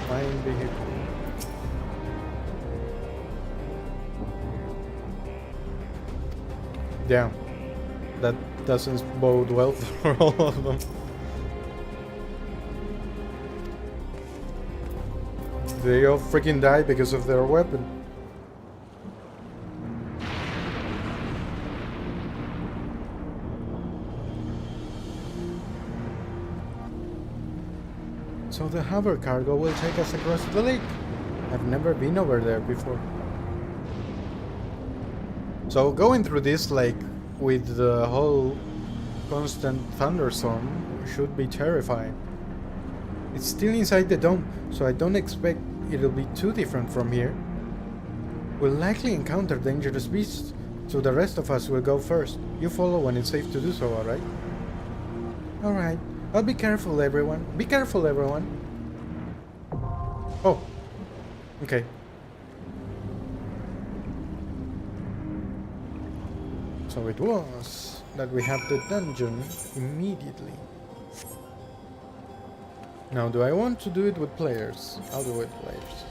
Flying vehicle. Yeah, that doesn't bode well for all of them. They all freaking die because of their weapon. So the hover cargo will take us across the lake. I've never been over there before. So going through this lake with the whole constant thunderstorm should be terrifying. It's still inside the dome, so I don't expect it'll be too different from here. We'll likely encounter dangerous beasts, so the rest of us will go first. You follow when it's safe to do so, alright? Alright. I'll be careful, everyone. Be careful, everyone. Oh. Okay. So it was that we have the dungeon immediately. Now, do I want to do it with players? I'll do it with players.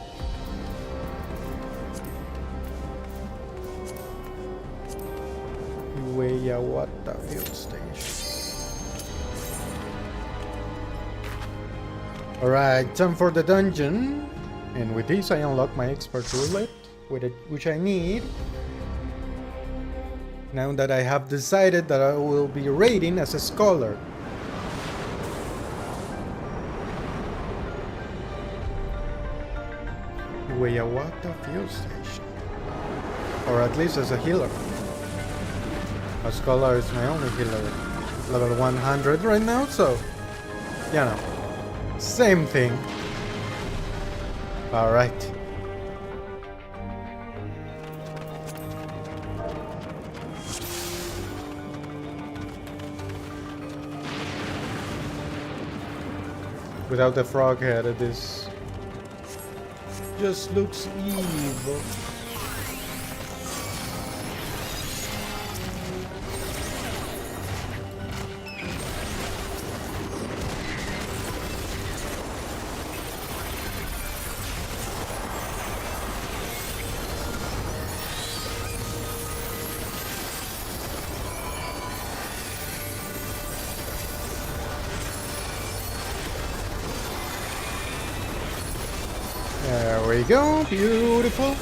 Ueyawata field station. Alright, time for the dungeon. And with this I unlock my expert roulette, which I need. Now that I have decided that I will be raiding as a scholar. Ueyawata field station. Or at least as a healer. A scholar is my only healer. Level 100 right now, so you know. Same thing. Alright. Without the frog head, this just looks evil. There we go, beautiful.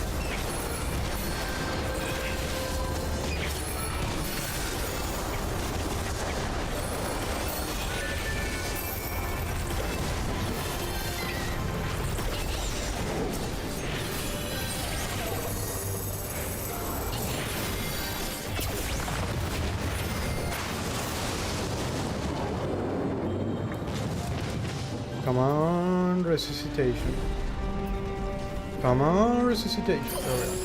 Come on, resuscitation. Come on, resuscitation. There we go.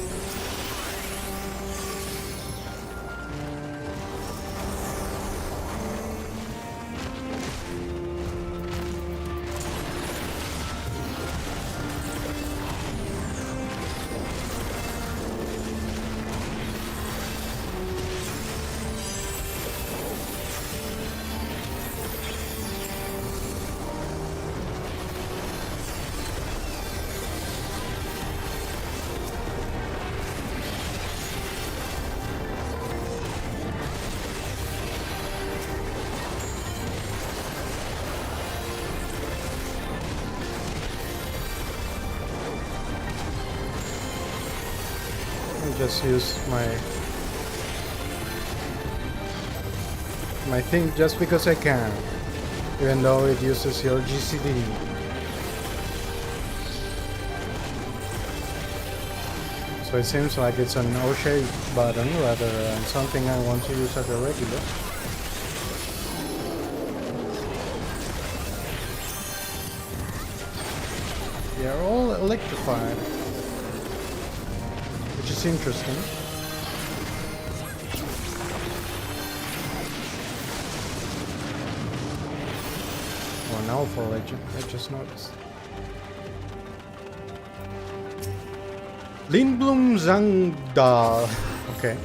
Just use my thing just because I can, even though it uses your GCD. So it seems like it's an O-shaped button rather than something I want to use as a regular. They are all electrified, which is interesting. Oh, now for legend, I just noticed. Lindblom Zangdal. Okay.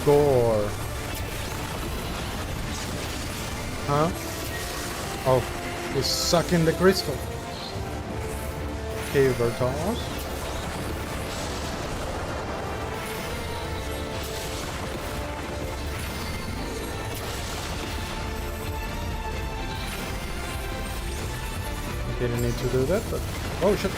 Gore. Huh? Oh, he's sucking the crystal. Okay, Bertos. Didn't need to do that, but oh shit.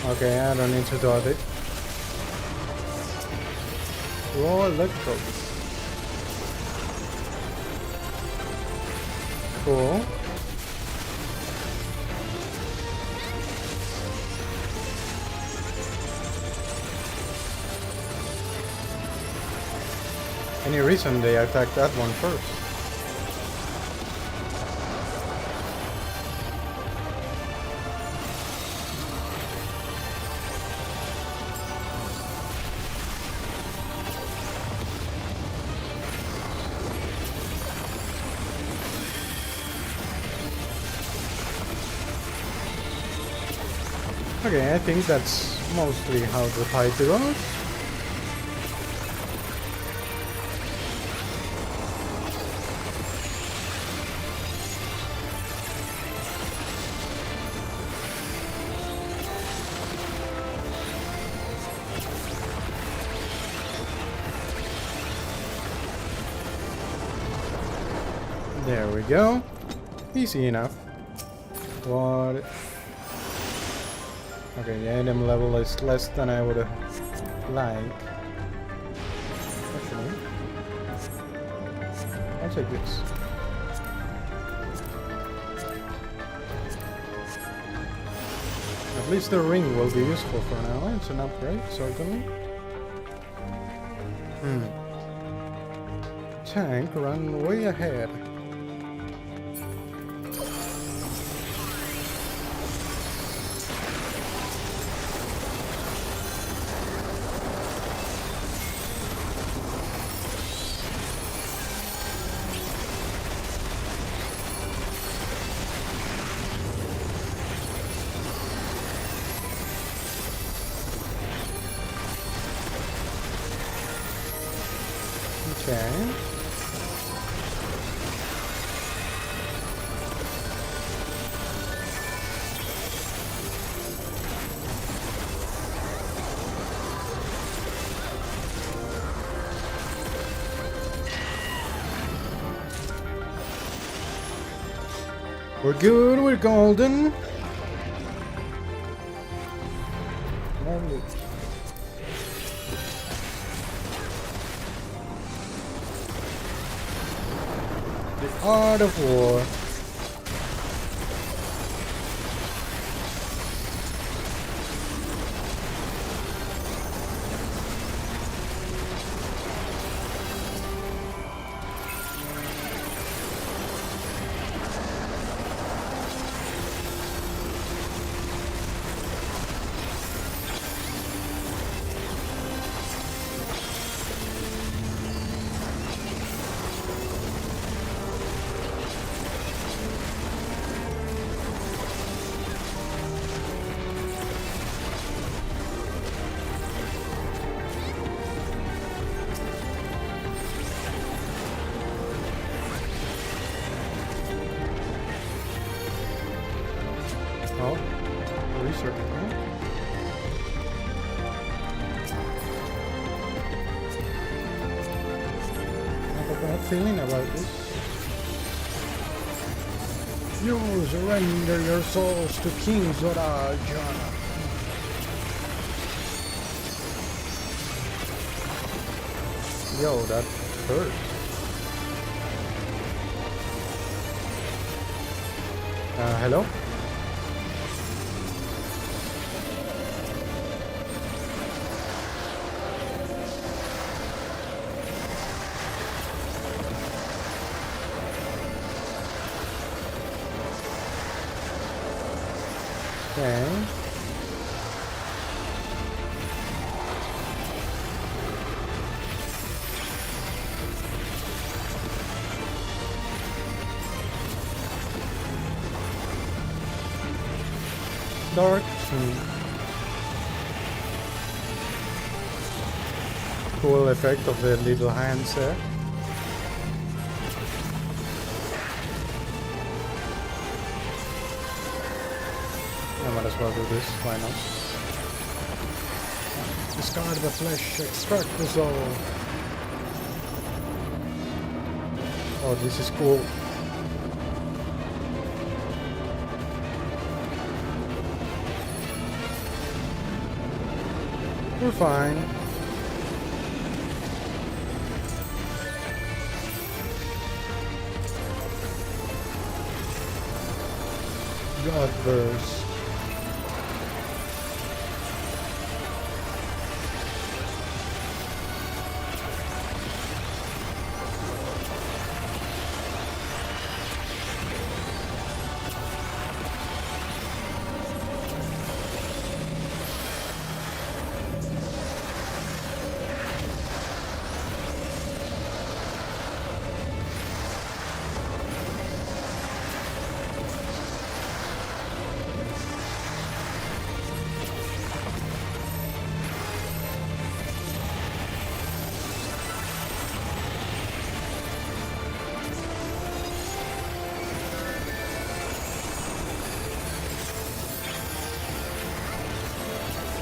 Okay, I don't need to dodge it. Raw electro. Cool. Any reason they attacked that one first? Okay, I think that's mostly how the fight goes. There we go. Easy enough. What? Okay, the item level is less than I would like. Actually, I'll take this. At least the ring will be useful for now. It's an upgrade, certainly. Tank, run way ahead. Okay. We're good, we're golden. Lovely. The art of war. Oh, research. I have a bad feeling about this. You surrender your souls to King Zoraja. Yo, that hurt. Hello? Okay. Dark King. Cool effect of the little hands there. I might as well do this, why not? Discard the flesh, extract the soul. Oh, this is cool. We're fine. Godverse.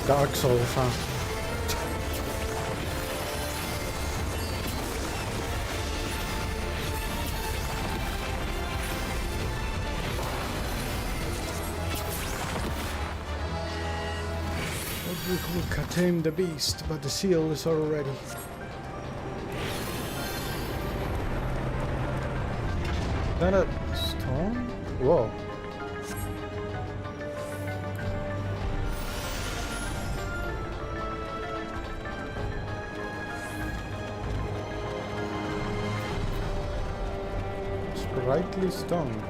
Dark Souls, huh? We could tame the beast, but the seal is already. Is that a stone? Whoa. Sprightly stone.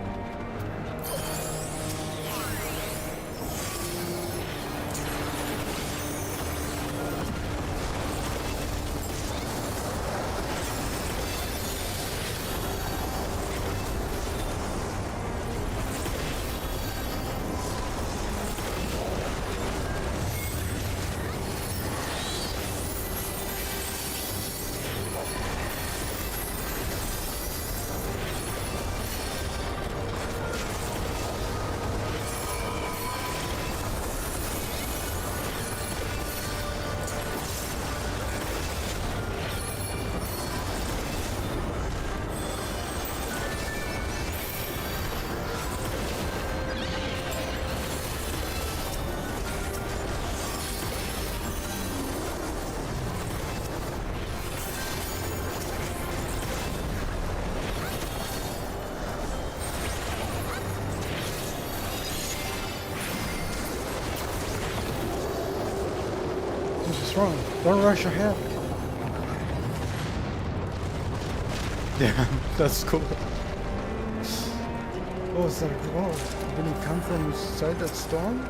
What's wrong? Don't rush ahead. Yeah, that's cool. Oh, is that? Oh, did it come from inside that storm?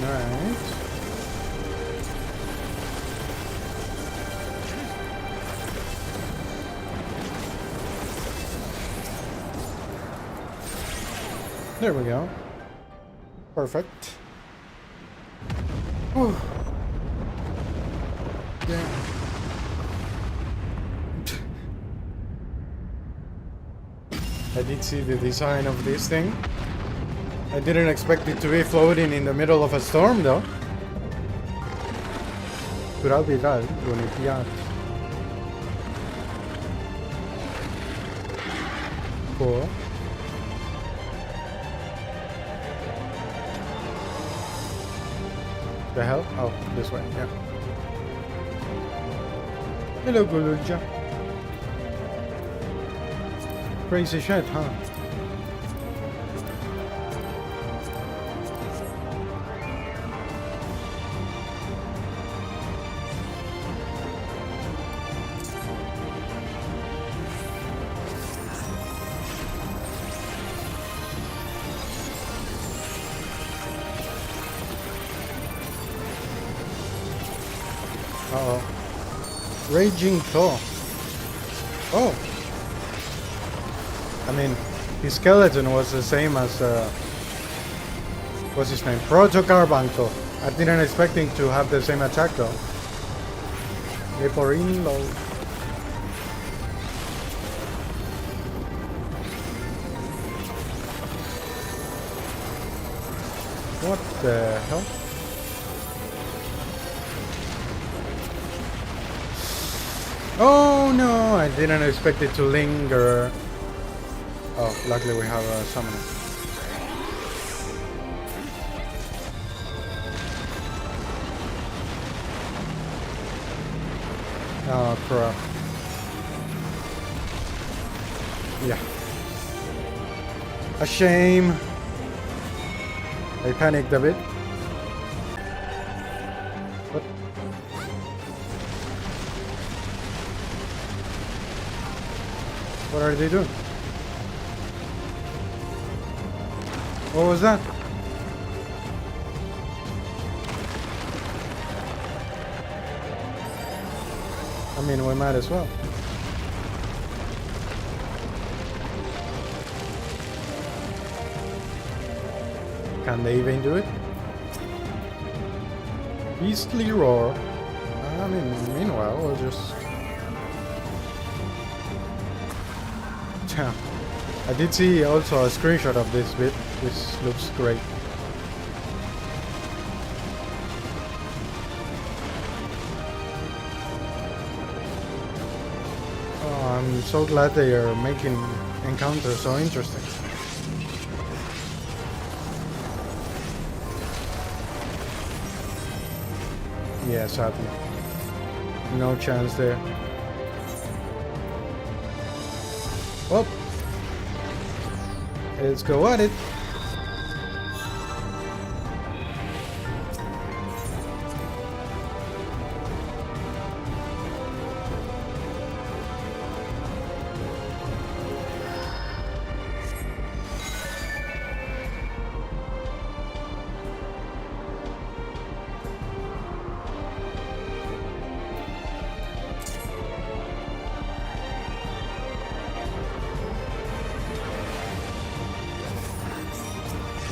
Right. There we go. Perfect. Whew. Yeah. I did see the design of this thing. I didn't expect it to be floating in the middle of a storm though. Però viral, l'Olympiade. Cool. The hell? Oh, this way, yeah. Hello, Guluja. Crazy shit, huh? Uh-oh. Raging Thaw. Oh. I mean, his skeleton was the same as, what's his name? Proto-Carbanto. I didn't expect him to have the same attack though. Vaporin low. What the hell? Oh no, I didn't expect it to linger. Oh, luckily we have a summoner. Oh crap. Yeah. A shame. I panicked a bit. What? What are they doing? What was that? I mean, we might as well. Can they even do it? Beastly roar. I mean, meanwhile, we'll just... I did see also a screenshot of this bit. This looks great. Oh, I'm so glad they are making encounters so interesting. Yeah, sadly. No chance there. Well, let's go at it.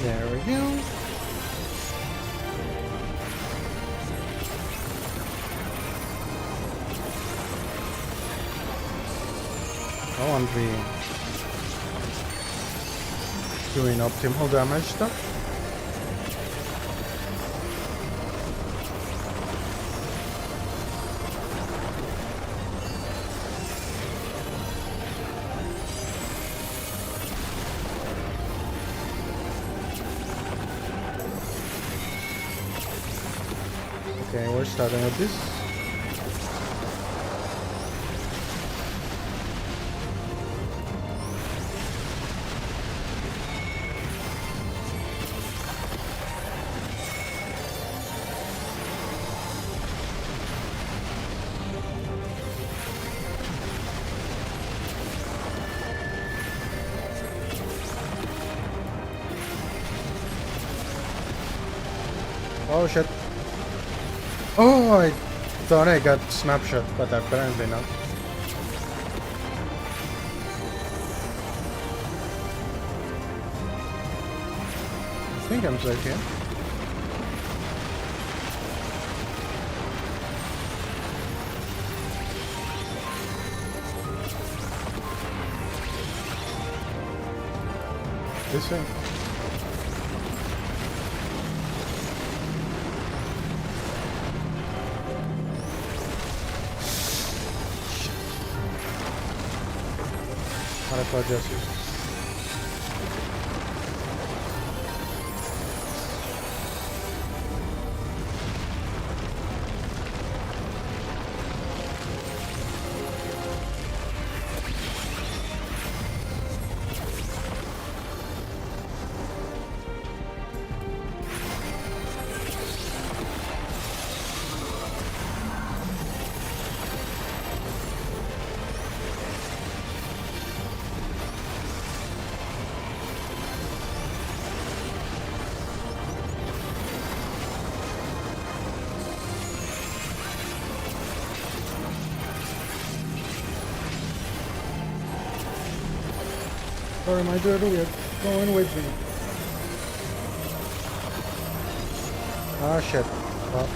There we go. I want to be doing optimal damage stuff. Okay, we're starting with this. Oh shit. Oh, I thought I got snapshot, but apparently not. I think I'm safe here. This way. I apologize. Sorry, my turtle, you're going with me. Ah, shit. Well.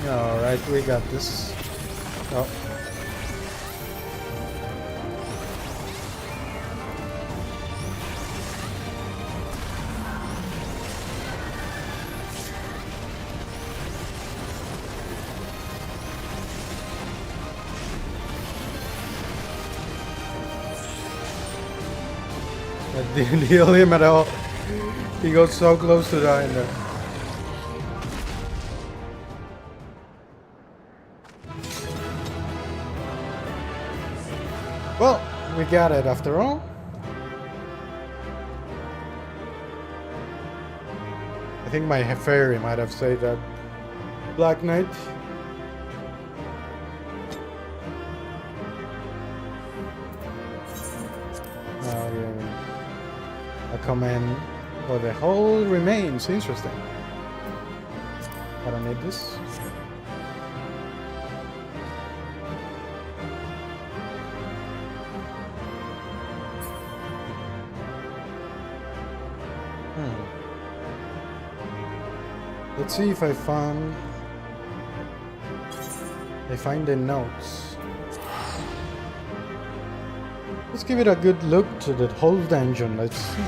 Alright, we got this. Oh. That didn't heal him at all. He got so close to dying there. Well, we got it after all. I think my fairy might have said that. Black Knight. A command for the whole remains. Interesting. I don't need this. Let's see if I find the notes. Let's give it a good look to the whole dungeon. Let's see.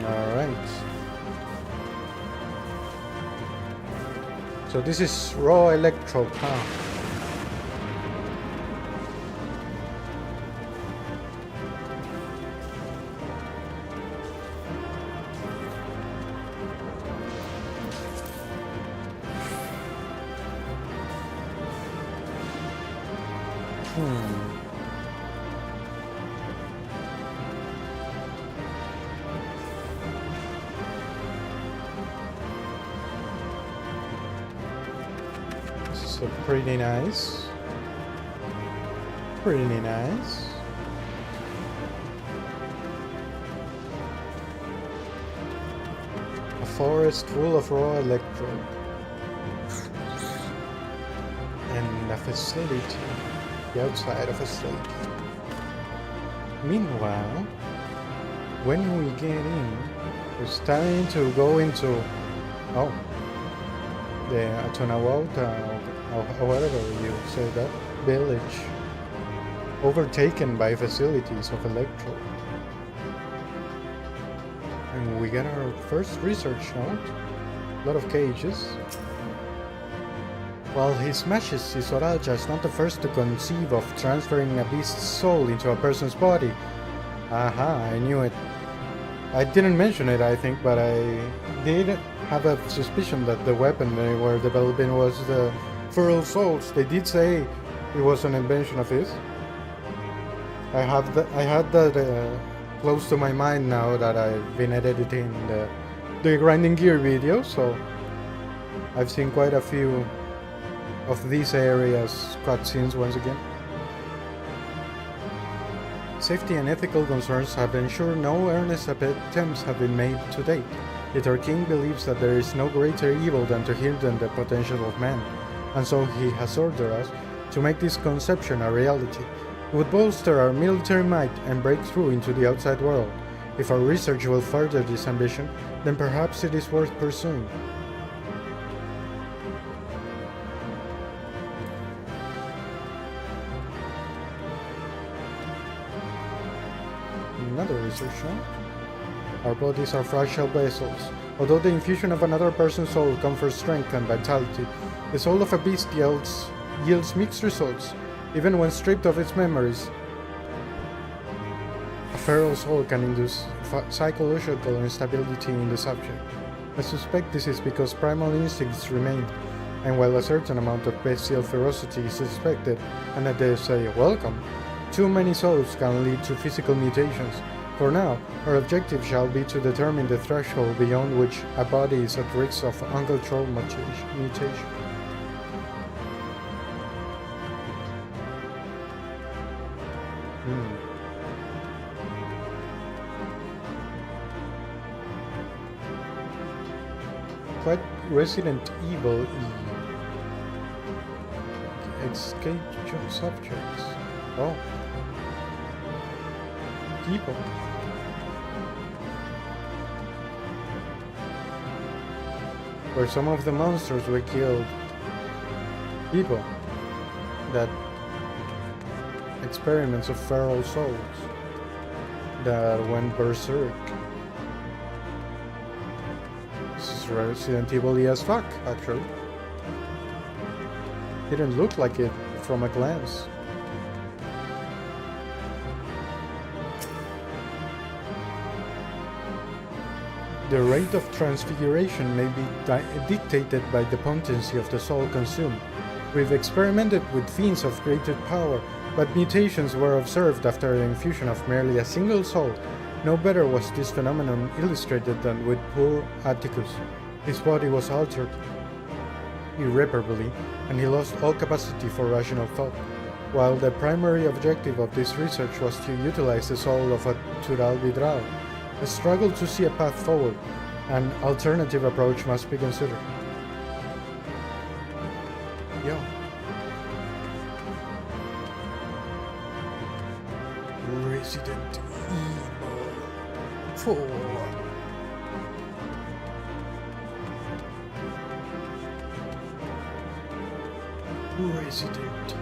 Alright. So this is raw electrode, huh? So pretty nice. Pretty nice. A forest full of raw electrode. And a facility. The outside of a facility. Meanwhile, when we get in, we're starting to go into the Atonawauta, or whatever you say that, village, overtaken by facilities of electrode. And we get our first research note, a lot of cages. While he smashes Isoraja is not the first to conceive of transferring a beast's soul into a person's body. Aha, I knew it. I didn't mention it, I think, but I did have a suspicion that the weapon they were developing was the feral souls. They did say it was an invention of his. I had that close to my mind now that I've been editing the grinding gear video, so I've seen quite a few of these areas cutscenes once again. Safety and ethical concerns have ensured no earnest attempts have been made to date, yet our king believes that there is no greater evil than to hinder the potential of man, and so he has ordered us to make this conception a reality. It would bolster our military might and break through into the outside world. If our research will further this ambition, then perhaps it is worth pursuing. Another research note. Our bodies are fragile vessels. Although the infusion of another person's soul confers strength and vitality, the soul of a beast yields mixed results, even when stripped of its memories. A feral soul can induce psychological instability in the subject. I suspect this is because primal instincts remain, and while a certain amount of bestial ferocity is expected, and I dare say welcome, too many souls can lead to physical mutations. For now, our objective shall be to determine the threshold beyond which a body is at risk of uncontrolled mutation. Quite Resident Evil escape subjects. Oh. People. Where some of the monsters were killed. People. That experiments of feral souls that went berserk. This is Resident Evil as fuck, actually. Didn't look like it from a glance. The rate of transfiguration may be dictated by the potency of the soul consumed. We've experimented with fiends of greater power, but mutations were observed after the infusion of merely a single soul. No better was this phenomenon illustrated than with poor Atticus. His body was altered irreparably, and he lost all capacity for rational thought. While the primary objective of this research was to utilize the soul of a Tural Vidral, I struggle to see a path forward. An alternative approach must be considered. Yo. Resident Evil 4. Resident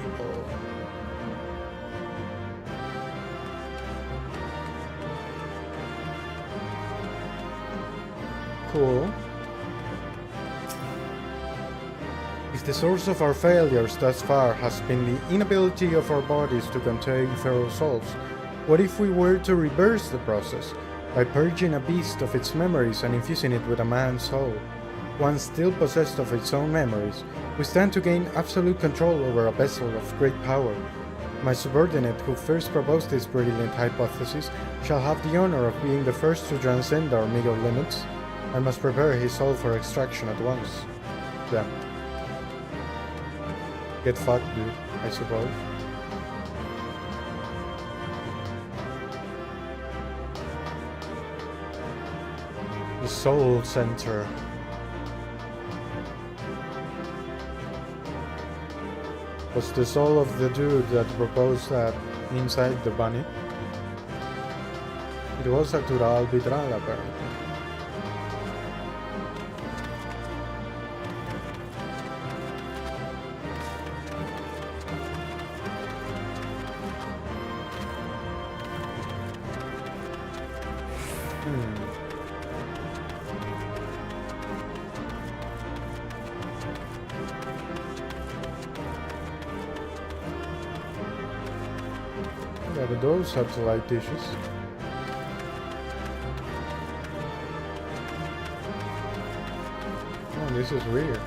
Evil. Cool. If the source of our failures thus far has been the inability of our bodies to contain feral souls, what if we were to reverse the process by purging a beast of its memories and infusing it with a man's soul? one still possessed of its own memories, we stand to gain absolute control over a vessel of great power. My subordinate who first proposed this brilliant hypothesis shall have the honor of being the first to transcend our meager limits. I must prepare his soul for extraction at once. Yeah. Get fucked, dude, I suppose. The Soul Center. Was the soul of the dude that proposed that inside the bunny? It was natural arbitral, apparently. Yeah, but those satellite dishes. Oh, this is weird.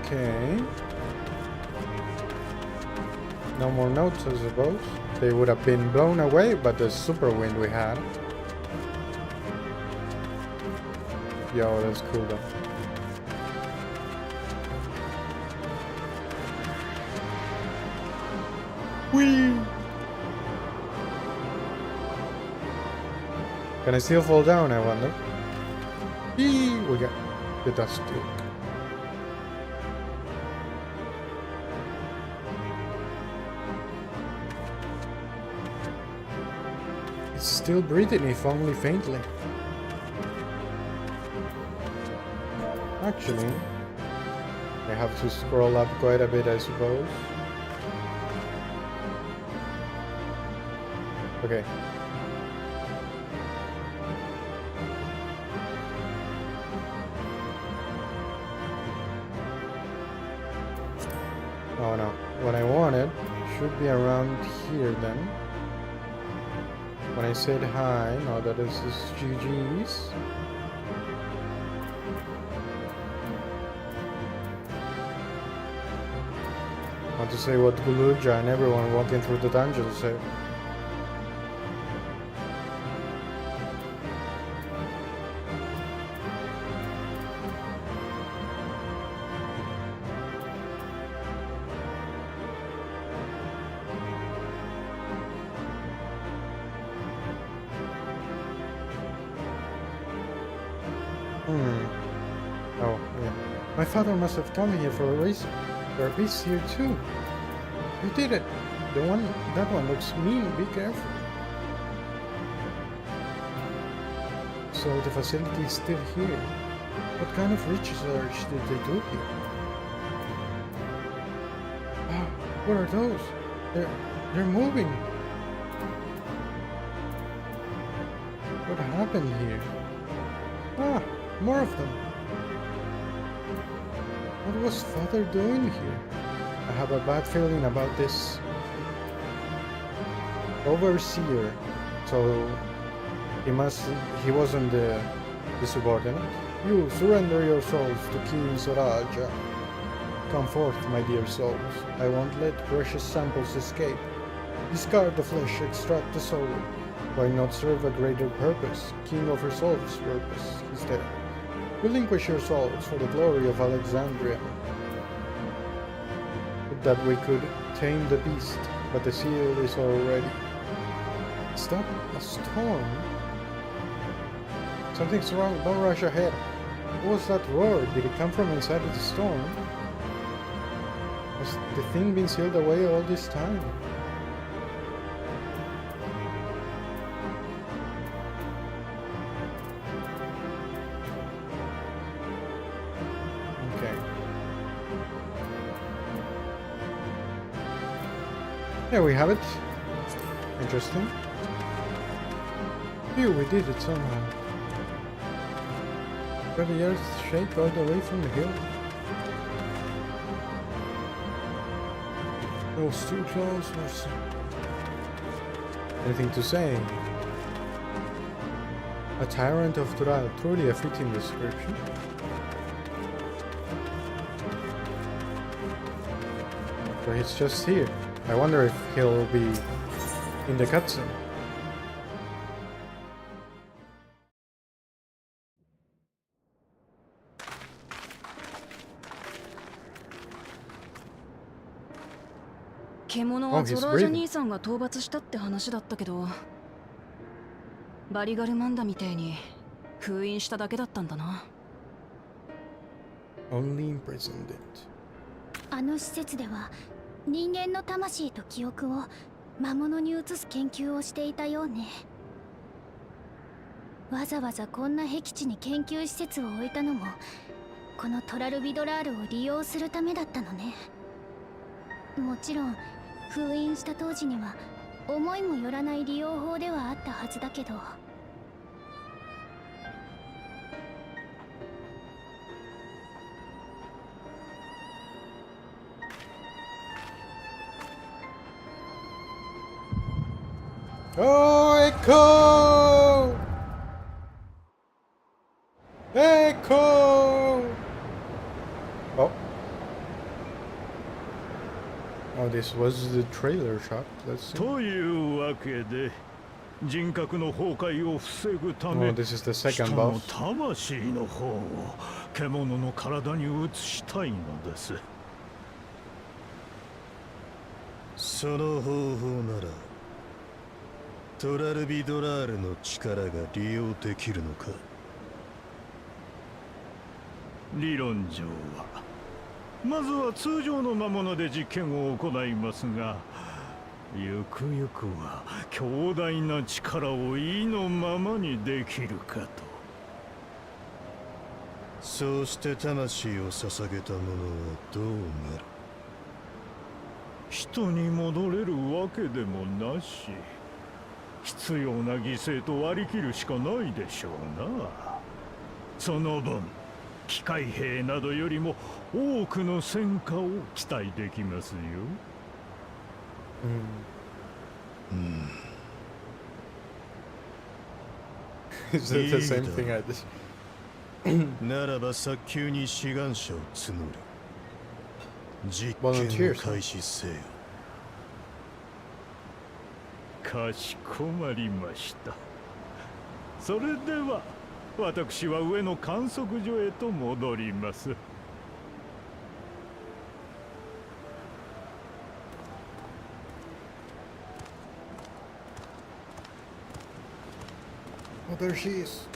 Okay. No more notes, I suppose. They would have been blown away by the super wind we had. Yo, that's cool though. Whee! Can I still fall down, I wonder? Whee! We got the dust too. It's still breathing, if only faintly. Actually, I have to scroll up quite a bit, I suppose. Okay. Oh no, what I wanted should be around here then. When I said hi, no, that is GG's. I want to say what Guluja and everyone walking through the dungeon said. Oh, yeah. My father must have come here for a reason. There are beasts here too. You did it. That one looks mean. Be careful. So the facility is still here. What kind of research did they do here? Ah, what are those? They're moving. What happened here? Ah, more of them. What was father doing here? I have a bad feeling about this. Overseer. So he wasn't the subordinate. You surrender your souls to King Soraja. Come forth, my dear souls. I won't let precious samples escape. Discard the flesh, extract the soul. Why not serve a greater purpose? King of souls' purpose instead. Relinquish your souls for the glory of Alexandria. Would that we could tame the beast, but the seal is already. Is that a storm? Something's wrong, don't rush ahead. What was that roar? Did it come from inside of the storm? Has the thing been sealed away all this time? There we have it. Interesting. Here we did it somehow. Got the earth shake all the way from the hill. It was too close. Anything to say? A tyrant of Tural, truly a fitting description. But he's just here. I wonder if he'll be in the cutscene.獣はゾロージャ兄さんが討伐したって話だったけど、バリガルマンダみたいに封印しただけだったんだな。Only imprisoned it. あの施設では人間の魂と記憶を魔物に移す研究をしていたようね。わざわざこんな僻地に研究施設を置いたのもこのトラルビドラールを利用するためだったのね。もちろん封印した当時には思いもよらない利用法ではあったはずだけど、Oh, Echo! Echo! Oh. Oh, this was the trailer shot. Let's see. というわけで人格の崩壊を防ぐため、 Oh, this is the second 人の boss. 魂の方を獣の体に移したいのです。その方法ならトラルビドラールの力が利用できるのか。理論上はまずは通常の魔物で実験を行いますが、ゆくゆくは強大な力を意のままにできるかと。そうして魂を捧げた者はどうなる。人に戻れるわけでもなし、必要な犠牲と割り切るしかないでしょうな。その分機械兵などよりも多くの戦果を期待できますよ。Is it the same thing I just... ならば早急に志願者を募る。実験を Volunteers. 開始せよ。かしこまりました。それでは私は上の観測所へと戻ります。Oh, there she is.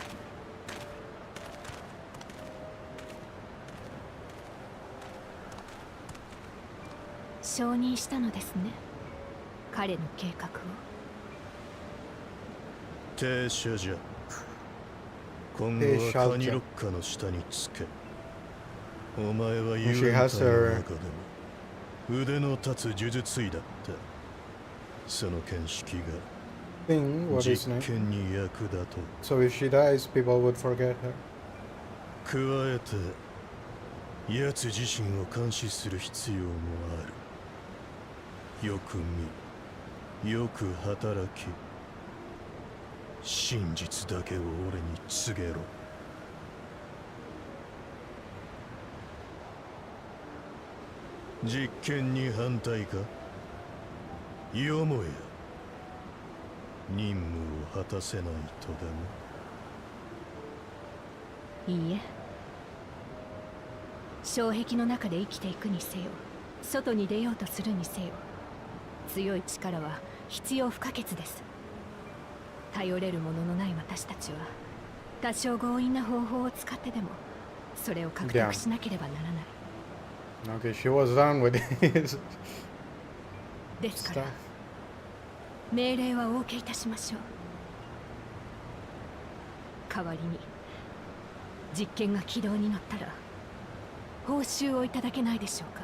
承認したのですね、彼の計画を。停車じゃ。今後はカニロッカの下につけ。お前はユータの中でも腕の立つ呪術医だった。その見識が Thing, what is 実 name? 験に役立とう。 So if she dies, people would forget her. 加えて奴自身を監視する必要もある。よく見、よく働き、真実だけを俺に告げろ。実験に反対か。よもや任務を果たせないとでも。いいえ、障壁の中で生きていくにせよ、外に出ようとするにせよ、強い力は必要不可欠です。頼れるもののない私たちは多少強引な方法を使ってでもそれを獲得しなければならない。Okay, she was done with his ですから stuff. 命令はお受けいたしましょう。代わりに実験が軌道に乗ったら報酬をいただけないでしょうか。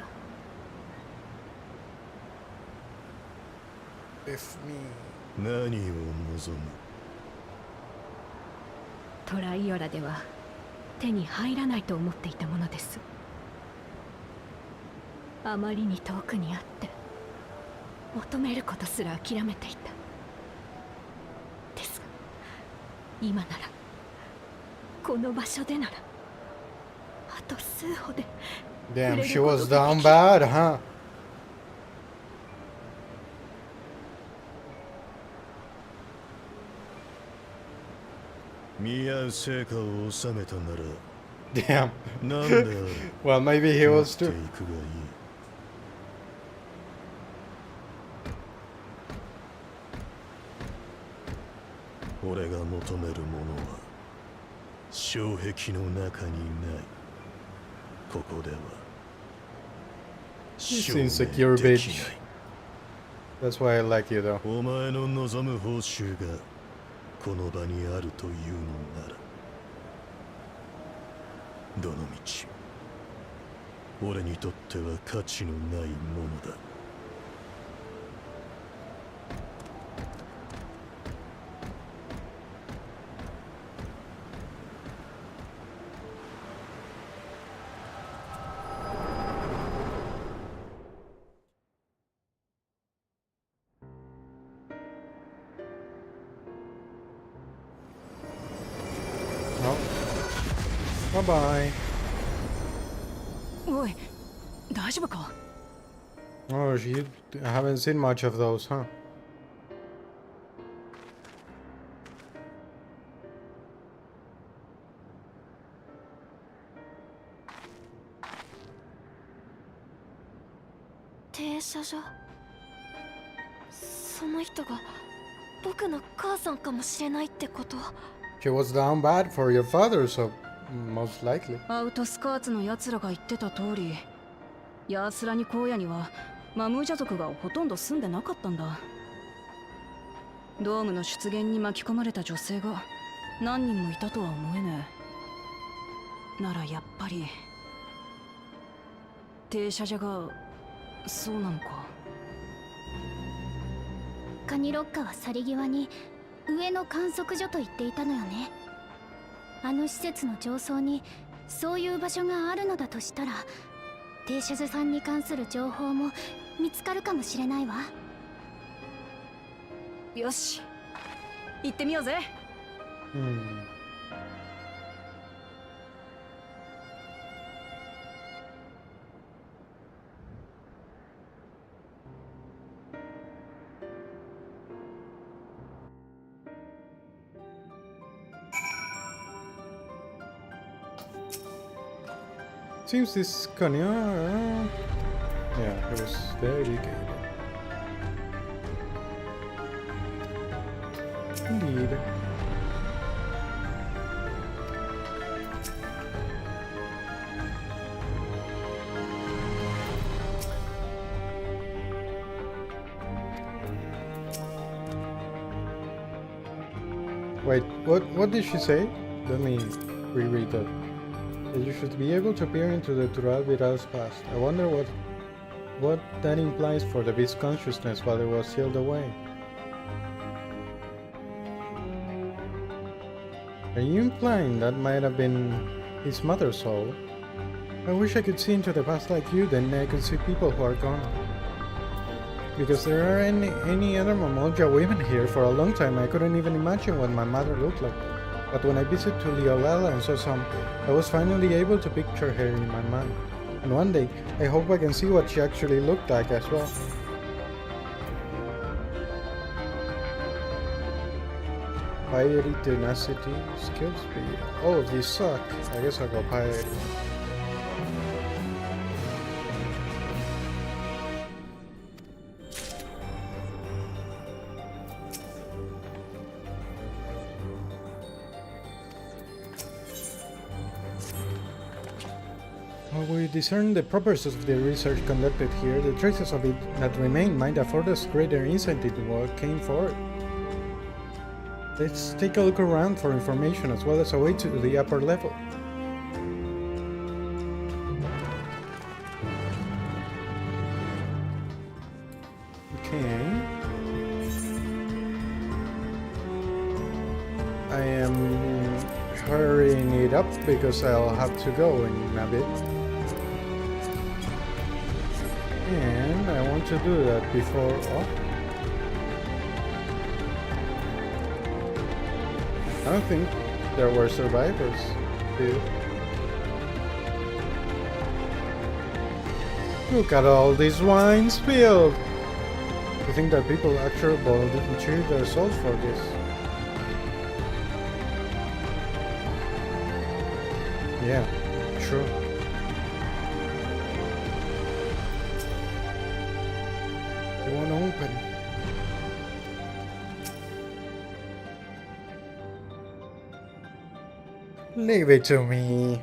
If me. 何を望む。トライオラでは手に入らないと思っていたものです。あまりに遠くにあって求めることすら諦めていた。ですが今なら、この場所でなら、あと数歩で Damn, she was down bad, huh? 見合う成果を収めたなら Damn. なんであれ Well, maybe he 持っ was てい too. くがいい。俺が求めるものは障壁の中にない。ここでは He's 証明 insecure で bitch. きない。 That's why I like you though. お前の望む報酬がこの場にあるというのなら、どの道俺にとっては価値のないものだ。Bye bye. おい、大丈夫か？ Oh, you haven't seen much of those, huh? 停車場。その人が僕の母さんかもしれないってこと？ She was down bad for your father, so most likely. アウトスカーツの奴らが言ってた通り、ヤースラニ荒野にはマムージャ族がほとんど住んでなかったんだ。ドームの出現に巻き込まれた女性が何人もいたとは思えねえ。ならやっぱり停車場がそうなのか。カニロッカは去り際に上の観測所と言っていたのよね。あの施設の上層にそういう場所があるのだとしたら、停車所さんに関する情報も見つかるかもしれないわ。よし、行ってみようぜ。Seems this Kanya, yeah, he was dedicated. Indeed. Wait, what did she say? Let me reread that. That you should be able to peer into the Tural Viral's past. I wonder what that implies for the beast's consciousness while it was sealed away. Are you implying that might have been his mother's soul? I wish I could see into the past like you, then I could see people who are gone. Because there aren't any other Mamolja women here. For a long time I couldn't even imagine what my mother looked like. But when I visited Tuliolala and saw some, I was finally able to picture her in my mind. And one day, I hope I can see what she actually looked like as well. Piety, tenacity, skill speed. All of these suck. I guess I'll go piety. While we discern the purposes of the research conducted here, the traces of it that remain might afford us greater insight into what came forward. Let's take a look around for information as well as a way to the upper level. Okay. I am hurrying it up because I'll have to go in a bit. And I want want to do that before. Oh. I don't think there were survivors, dude. Look at all these wine spilled! I think that people actually volunteered their souls for this. Yeah, true. You wanna open? Leave it to me.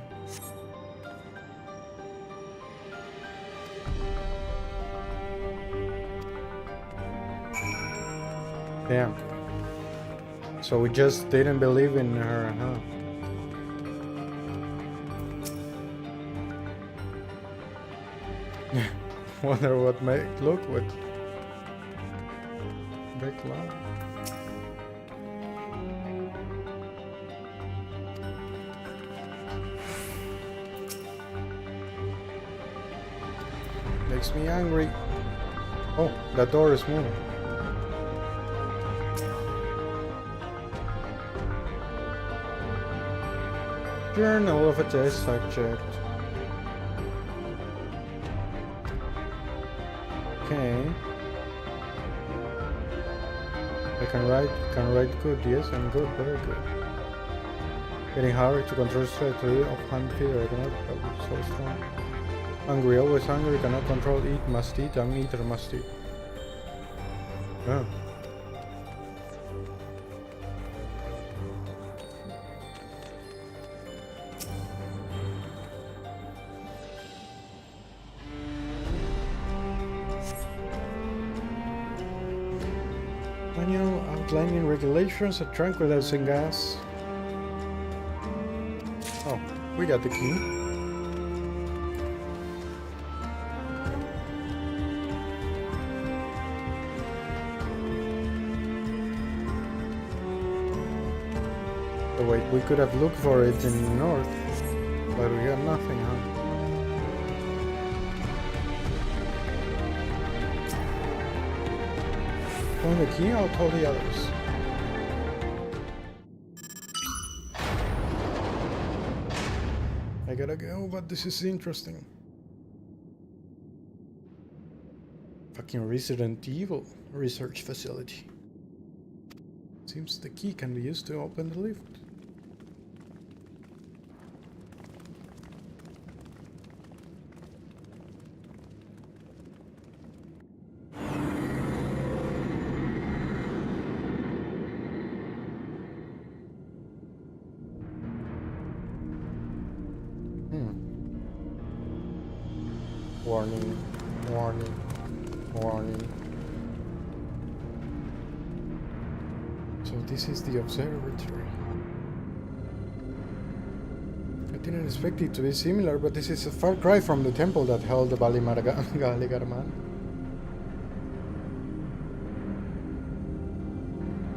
Damn. So we just didn't believe in her, huh? Wonder what make look what big love. Makes me angry. Oh, that door is moving. Journal of a test subject. Okay. I can write good, yes, I'm good, very good. Getting harder to control strategy of hand fear, I cannot be so strong. Hungry, always hungry, cannot control, eat, must eat, I'm eater, must eat. Oh. Manual outlining regulations of tranquilizing gas. Oh, we got the key. So wait, we could have looked for it in the north, but we got nothing, huh? Find the key, I'll tell the others. I gotta go, but this is interesting. Fucking Resident Evil research facility. Seems the key can be used to open the lift. Warning, warning, warning. So this is the observatory. I didn't expect it to be similar, but this is a far cry from the temple that held the Bali Galigarman.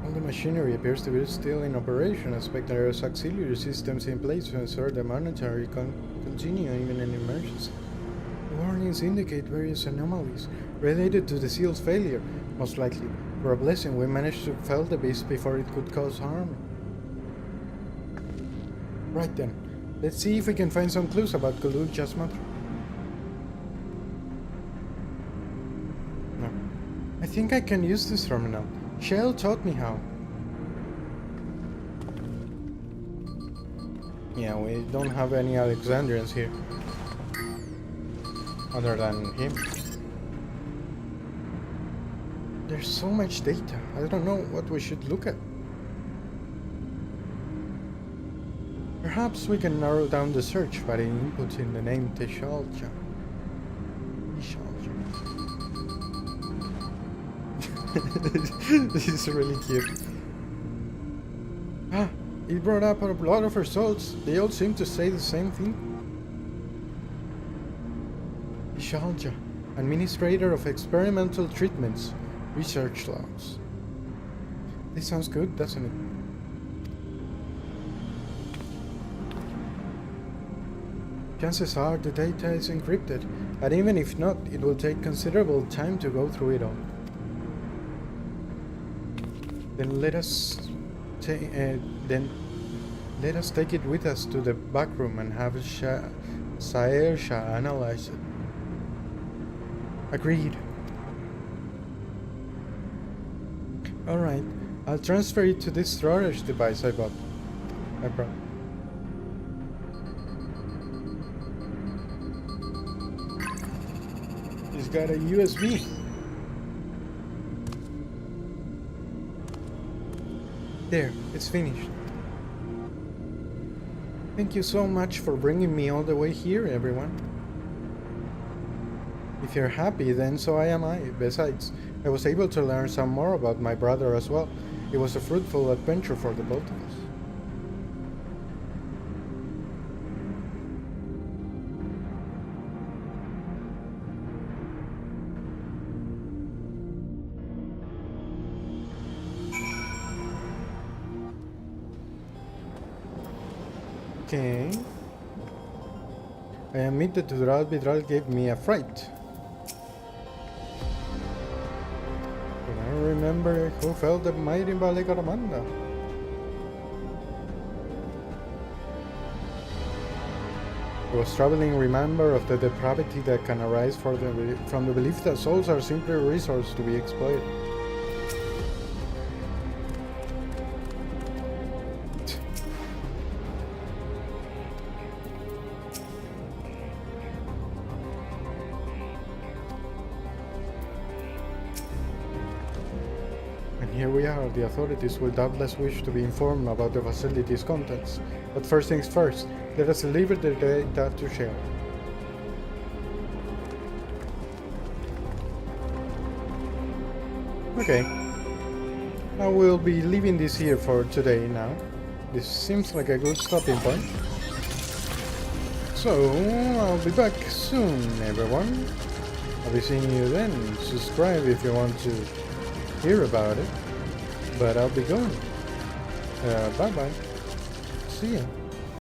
All the machinery appears to be still in operation. I expect there are auxiliary systems in place to ensure the monetary continue even in emergency. Warnings indicate various anomalies related to the seal's failure. Most likely, for a blessing, we managed to fell the beast before it could cause harm. Right then, let's see if we can find some clues about Kaluja's mother. No. I think I can use this terminal. Shell taught me how. Yeah, we don't have any Alexandrians here. Other than him. There's so much data. I don't know what we should look at. Perhaps we can narrow down the search by inputting the name Teshalja. This is really cute. Ah, it brought up a lot of results. They all seem to say the same thing. Teshalja, Administrator of Experimental Treatments, Research Logs. This sounds good, doesn't it? Hmm. Chances are the data is encrypted, and even if not, it will take considerable time to go through it all. Then let us take it with us to the back room and have Saersha analyze it. Agreed. Alright, I'll transfer it to this storage device I brought. It's got a USB. There, it's finished. Thank you so much for bringing me all the way here, everyone. If you're happy, then so am I. Besides, I was able to learn some more about my brother as well. It was a fruitful adventure for the both of us. Okay. I admit that the arbitral gave me a fright. But I remember who felt the mighty Valekaramanda. I was traveling remember of the depravity that can arise from the belief that souls are simply a resource to be exploited. Here we are, the authorities will doubtless wish to be informed about the facility's contents. But first things first, let us deliver the data to share. Okay. I will be leaving this here for today now. This seems like a good stopping point. So, I'll be back soon, everyone. I'll be seeing you then. Subscribe if you want to hear about it. But I'll be going. Bye bye. See ya.